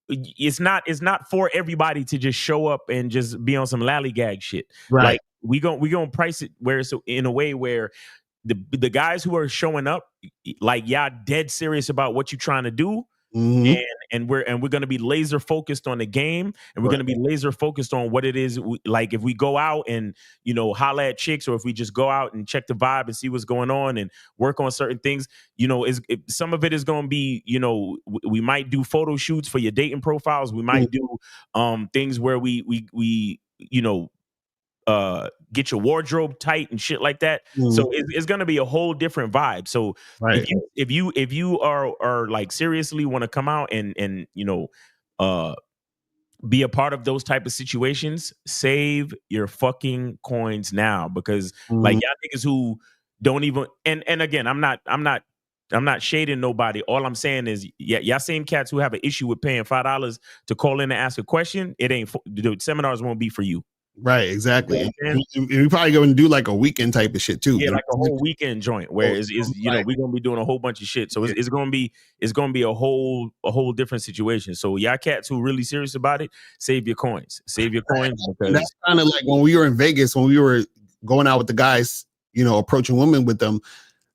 It's not for everybody to just show up and just be on some lallygag shit. Right. Like we gonna price it where it's in a way where the guys who are showing up, like y'all dead serious about what you're trying to do. And we're gonna be laser focused on the game, and we're gonna be laser focused on what it is. Like if we go out and holla at chicks, or if we just go out and check the vibe and see what's going on and work on certain things, some of it is gonna be we might do photo shoots for your dating profiles. We might do things where we get your wardrobe tight and shit like that. So it's gonna be a whole different vibe. So if you are like seriously want to come out and be a part of those type of situations, save your fucking coins now, because like y'all niggas who don't even and again, I'm not shading nobody. All I'm saying is, y'all same cats who have an issue with paying $5 to call in and ask a question, the seminars won't be for you. Right, exactly. We're probably going to do like a weekend type of shit too. Yeah, like a whole weekend joint where we're gonna be doing a whole bunch of shit. So it's gonna be a whole different situation. So y'all cats who really serious about it, save your coins. Save your coins, because that's kind of like when we were in Vegas, when we were going out with the guys, approaching women with them.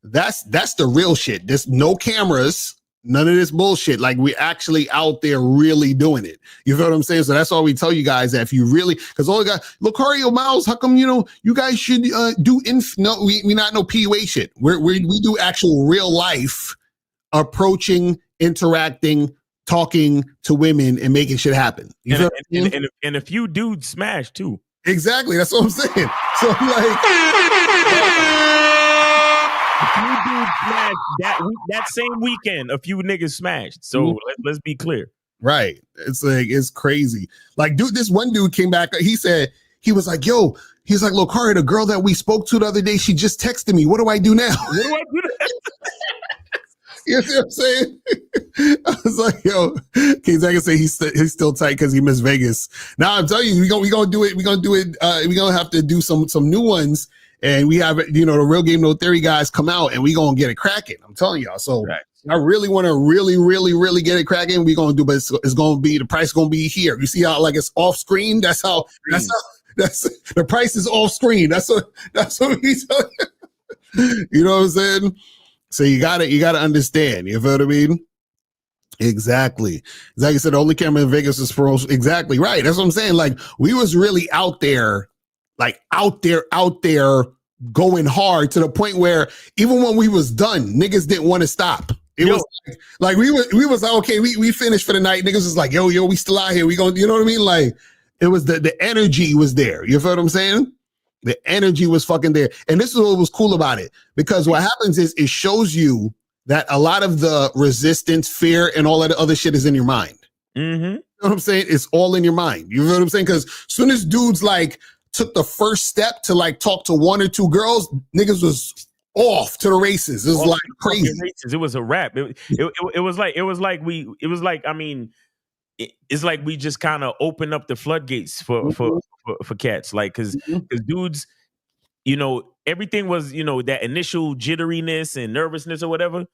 That's the real shit. There's no cameras, None of this bullshit. Like, we actually out there really doing it. You feel what I'm saying? So that's all we tell you guys, that if you really, because all the guys, Locario, Miles, how come, you guys should do no, we not no PUA shit. We do actual real life approaching, interacting, talking to women and making shit happen. You feel what I'm saying? And a few dudes smash too. Exactly. That's what I'm saying. So like, a few dudes smashed that same weekend. A few niggas smashed. So let's be clear. Right. It's like, it's crazy. Like, dude, this one dude came back. He said, he was like, yo, he's like, Locario, the girl that we spoke to the other day, she just texted me. What do I do now? What do I do now? You see what I'm saying? I was like, yo, Kings, I can say he's still tight because he missed Vegas. Now I'm telling you, we gonna do it. We're gonna have to do some new ones. And we have, the Real Game No Theory guys come out and we gonna get it cracking. I'm telling y'all. So right. I really want to really get it cracking. We're gonna do, but it's gonna be, the price gonna be here. You see how like it's off screen? That's the price is off screen. That's what he's you know what I'm saying? So you gotta understand. You feel what I mean? Exactly. Like I said, the only camera in Vegas is for exactly right. That's what I'm saying. Like, we was really out there going hard to the point where even when we was done, niggas didn't want to stop. It was like we was like, okay, we finished for the night. Niggas was like, yo, we still out here. We gonna, you know what I mean? Like, it was the energy was there. You feel what I'm saying? The energy was fucking there. And this is what was cool about it, because what happens is it shows you that a lot of the resistance, fear, and all that other shit is in your mind. Mm-hmm. You know what I'm saying? It's all in your mind. You know what I'm saying? Because as soon as dudes like took the first step to like talk to one or two girls, niggas was off to the races. It was like crazy. Races. It was a wrap. It's like we just kind of opened up the floodgates for cats, like because dudes, everything was that initial jitteriness and nervousness or whatever,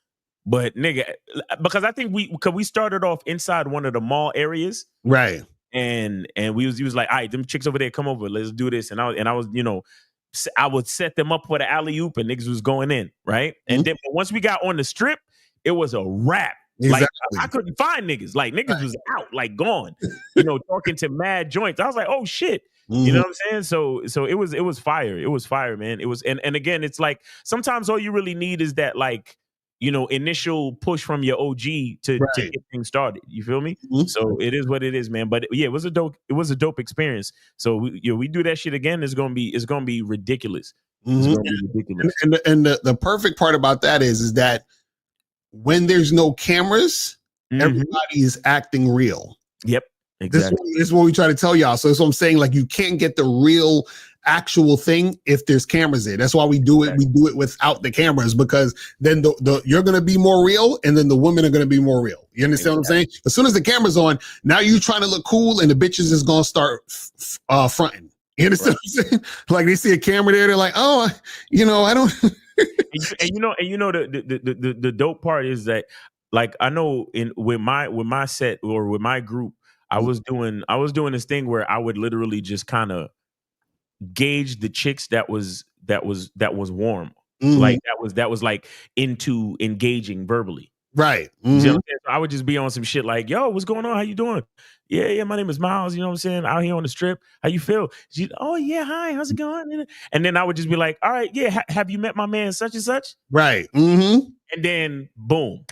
but nigga, because I think we started off inside one of the mall areas, right? And he was like, all right, them chicks over there, come over, let's do this, and I was I would set them up for the alley oop, and niggas was going in, right, and then once we got on the strip, it was a wrap. Exactly. Like I couldn't find niggas. Like niggas was out, like gone. Talking to mad joints. I was like, oh shit. You know what I'm saying? So it was fire. It was fire, man. It was, and again, it's like sometimes all you really need is that like initial push from your OG to get things started. You feel me? So it is what it is, man. But yeah, it was a dope experience. So we do that shit again. It's gonna be ridiculous. It's gonna be ridiculous. And the perfect part about that is that when there's no cameras, everybody is acting real. Yep, exactly. This is what we try to tell y'all. So that's what I'm saying. Like, you can't get the real, actual thing if there's cameras there. That's why we do it. Right. We do it without the cameras, because then you're gonna be more real, and then the women are gonna be more real. You understand what I'm saying? As soon as the camera's on, now you trying to look cool, and the bitches is gonna start fronting. You understand what I'm saying? Like, they see a camera there, they're like, oh, I don't. The dope part is that, like, I know with my set or with my group, I was doing this thing where I would literally just kind of gauge the chicks that was warm, like that was like into engaging verbally. Right. So I would just be on some shit like, yo, what's going on? How you doing? Yeah, my name is Miles. You know what I'm saying? Out here on the strip. How you feel? She, oh yeah, hi, how's it going? And then I would just be like, all right, yeah, have you met my man such and such? Right. And then boom,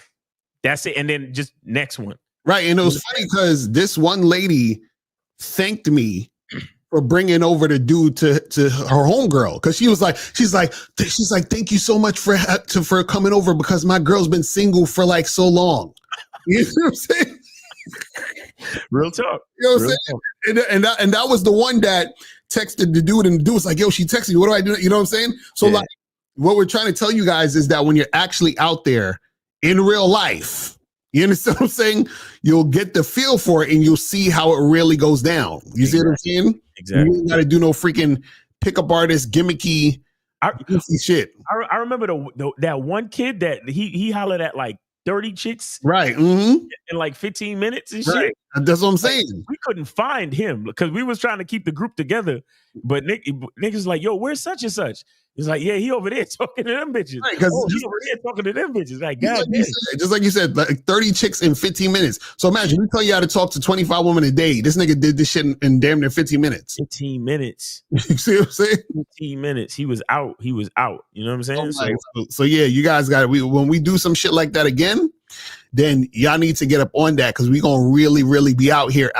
that's it. And then just next one. Right. And it was funny because this one lady thanked me for bringing over the dude to her homegirl, because she's like, thank you so much for coming over, because my girl's been single for like so long. You know what I'm saying? Real talk. You know what I'm saying? And that was the one that texted the dude, and the dude was like, yo, she texted me. What do I do? You know what I'm saying? So like, what we're trying to tell you guys is that when you're actually out there in real life, you understand what I'm saying? You'll get the feel for it, and you'll see how it really goes down. You see what I'm saying? Exactly. You ain't got to do no freaking pickup artist gimmicky shit. I remember that one kid that he hollered at like 30 chicks, right? In like 15 minutes and shit. That's what I'm saying. We couldn't find him because we was trying to keep the group together. But niggas like, yo, where's such and such? He's like, yeah, he over there talking to them bitches. Right, he over there talking to them bitches. Like, God damn. Just like you said, like 30 chicks in 15 minutes. So imagine we tell you how to talk to 25 women a day. This nigga did this shit in damn near 15 minutes. 15 minutes. You see what I'm saying? 15 minutes. He was out. You know what I'm saying? So yeah, you guys got it. When we do some shit like that again, then y'all need to get up on that because we're gonna really be out here,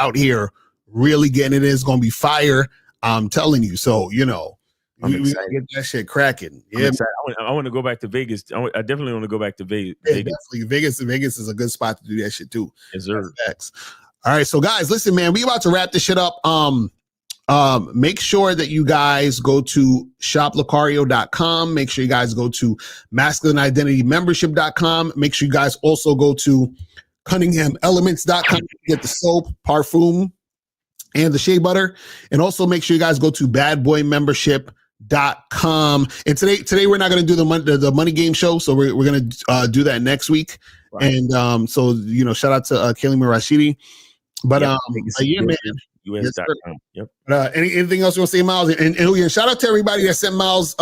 really getting it in. It's gonna be fire. I'm telling you. So we get that shit cracking. Yeah, I want to go back to Vegas. I definitely want to go back to Vegas. Yeah, definitely. Vegas is a good spot to do that shit too. Yes, sir. All right, so guys, listen, man, we about to wrap this shit up. Make sure that you guys go to shoplocario.com. Make sure you guys go to masculinitydentitymembership.com. Make sure you guys also go to cunninghamelements.com to get the soap, parfum, and the shea butter. And also make sure you guys go to badboymembership.com. And today we're not going to do the money game show. So we're going to do that next week. Right. And so, shout out to Kaylee Rashidi. But yeah, man. US.com. Yep. Anything else you want to say, Miles? And shout out to everybody that sent Miles.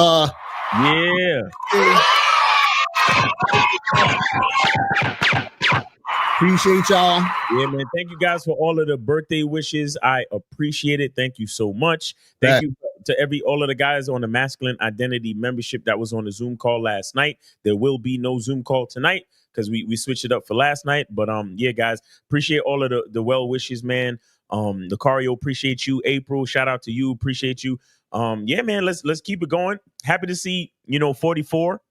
Appreciate y'all. Yeah, man. Thank you guys for all of the birthday wishes. I appreciate it. Thank you so much. Thank you to all of the guys on the Masculine Identity Membership that was on the Zoom call last night. There will be no Zoom call tonight because we switched it up for last night. But yeah, guys, appreciate all of the well wishes, man. Locario, appreciate you. April, shout out to you. Appreciate you. Yeah, man, let's keep it going. Happy to see, 44.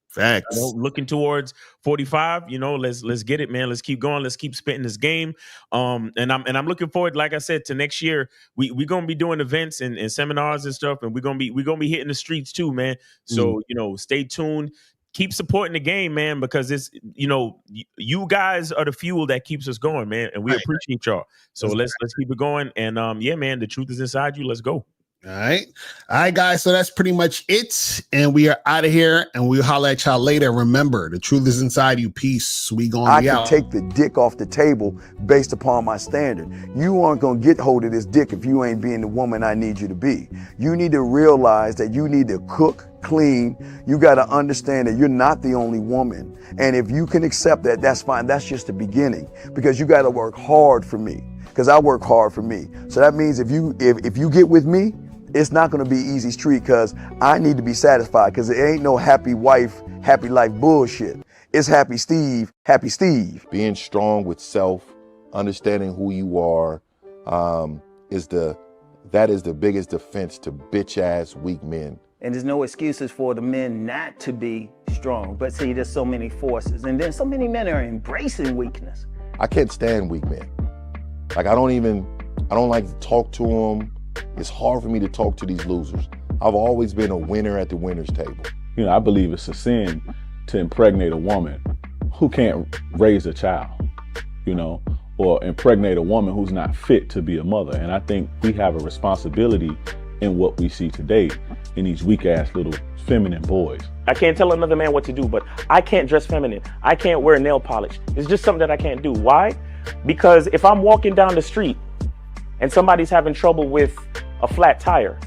Facts. Looking towards 45, let's get it, man. Let's keep going. Let's keep spitting this game. And I'm looking forward, like I said, to next year. We're gonna be doing events and seminars and stuff, and we're gonna be hitting the streets too, man. So stay tuned. Keep supporting the game, man, because it's, you guys are the fuel that keeps us going, man. And we appreciate y'all. So let's keep it going. And yeah, man, the truth is inside you. Let's go. All right, guys. So that's pretty much it. And we are out of here and we'll holler at y'all later. Remember, the truth is inside you. Peace. We gonna be out. I can take the dick off the table based upon my standard. You aren't gonna get hold of this dick if you ain't being the woman I need you to be. You need to realize that you need to cook, clean. You got to understand that you're not the only woman. And if you can accept that, that's fine. That's just the beginning, because you got to work hard for me, because I work hard for me. So that means if you get with me, it's not going to be easy street, because I need to be satisfied, because it ain't no happy wife, happy life bullshit. It's happy Steve, happy Steve. Being strong with self, understanding who you are, that is the biggest defense to bitch ass weak men. And there's no excuses for the men not to be strong. But see, there's so many forces, and then so many men are embracing weakness. I can't stand weak men. Like I don't like to talk to them. It's hard for me to talk to these losers. I've always been a winner at the winner's table. I believe it's a sin to impregnate a woman who can't raise a child, or impregnate a woman who's not fit to be a mother. And I think we have a responsibility in what we see today in these weak ass little feminine boys. I can't tell another man what to do, but I can't dress feminine. I can't wear nail polish. It's just something that I can't do. Why? Because if I'm walking down the street and somebody's having trouble with a flat tire,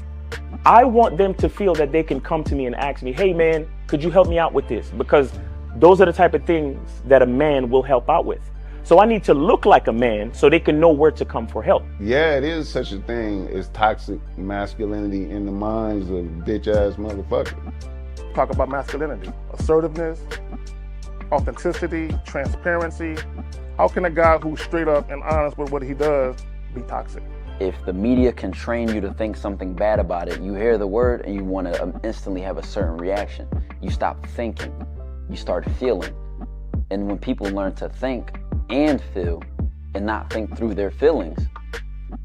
I want them to feel that they can come to me and ask me, hey man, could you help me out with this? Because those are the type of things that a man will help out with. So I need to look like a man so they can know where to come for help. Yeah, it is such a thing as toxic masculinity in the minds of bitch ass motherfuckers. Talk about masculinity, assertiveness, authenticity, transparency. How can a guy who's straight up and honest with what he does be toxic? If the media can train you to think something bad about it, you hear the word and you want to instantly have a certain reaction. You stop thinking, you start feeling. And when people learn to think and feel and not think through their feelings,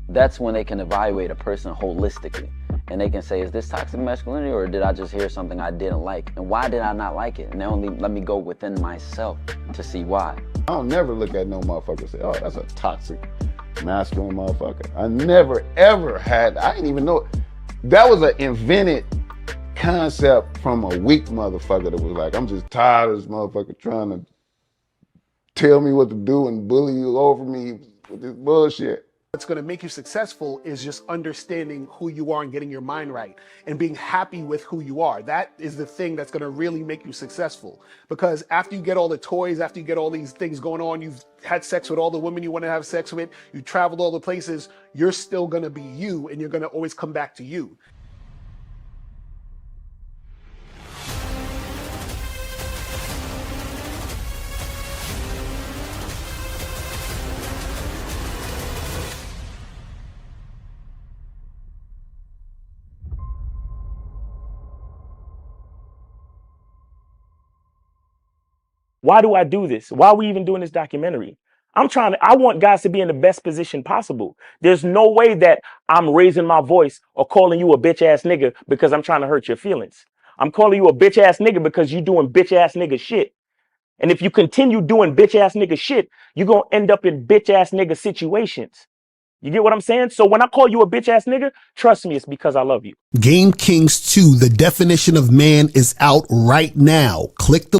that's when they can evaluate a person holistically. And they can say, is this toxic masculinity, or did I just hear something I didn't like? And why did I not like it? And they only let me go within myself to see why. I don't never look at no motherfucker and say, oh, that's a toxic masculine motherfucker. I never ever had, I didn't even know. That was an invented concept from a weak motherfucker that was like, I'm just tired of this motherfucker trying to tell me what to do and bully you over me. with this bullshit. What's going to make you successful is just understanding who you are and getting your mind right and being happy with who you are. That is the thing that's going to really make you successful. Because after you get all the toys, after you get all these things going on, you've had sex with all the women you want to have sex with, you traveled all the places, you're still going to be you and you're going to always come back to you. Why do I do this? Why are we even doing this documentary? I want guys to be in the best position possible. There's no way that I'm raising my voice or calling you a bitch ass nigga because I'm trying to hurt your feelings. I'm calling you a bitch ass nigga because you're doing bitch ass nigga shit. And if you continue doing bitch ass nigga shit, you're going to end up in bitch ass nigga situations. You get what I'm saying? So when I call you a bitch ass nigga, trust me, it's because I love you. Game Kings 2, the definition of man, is out right now. Click the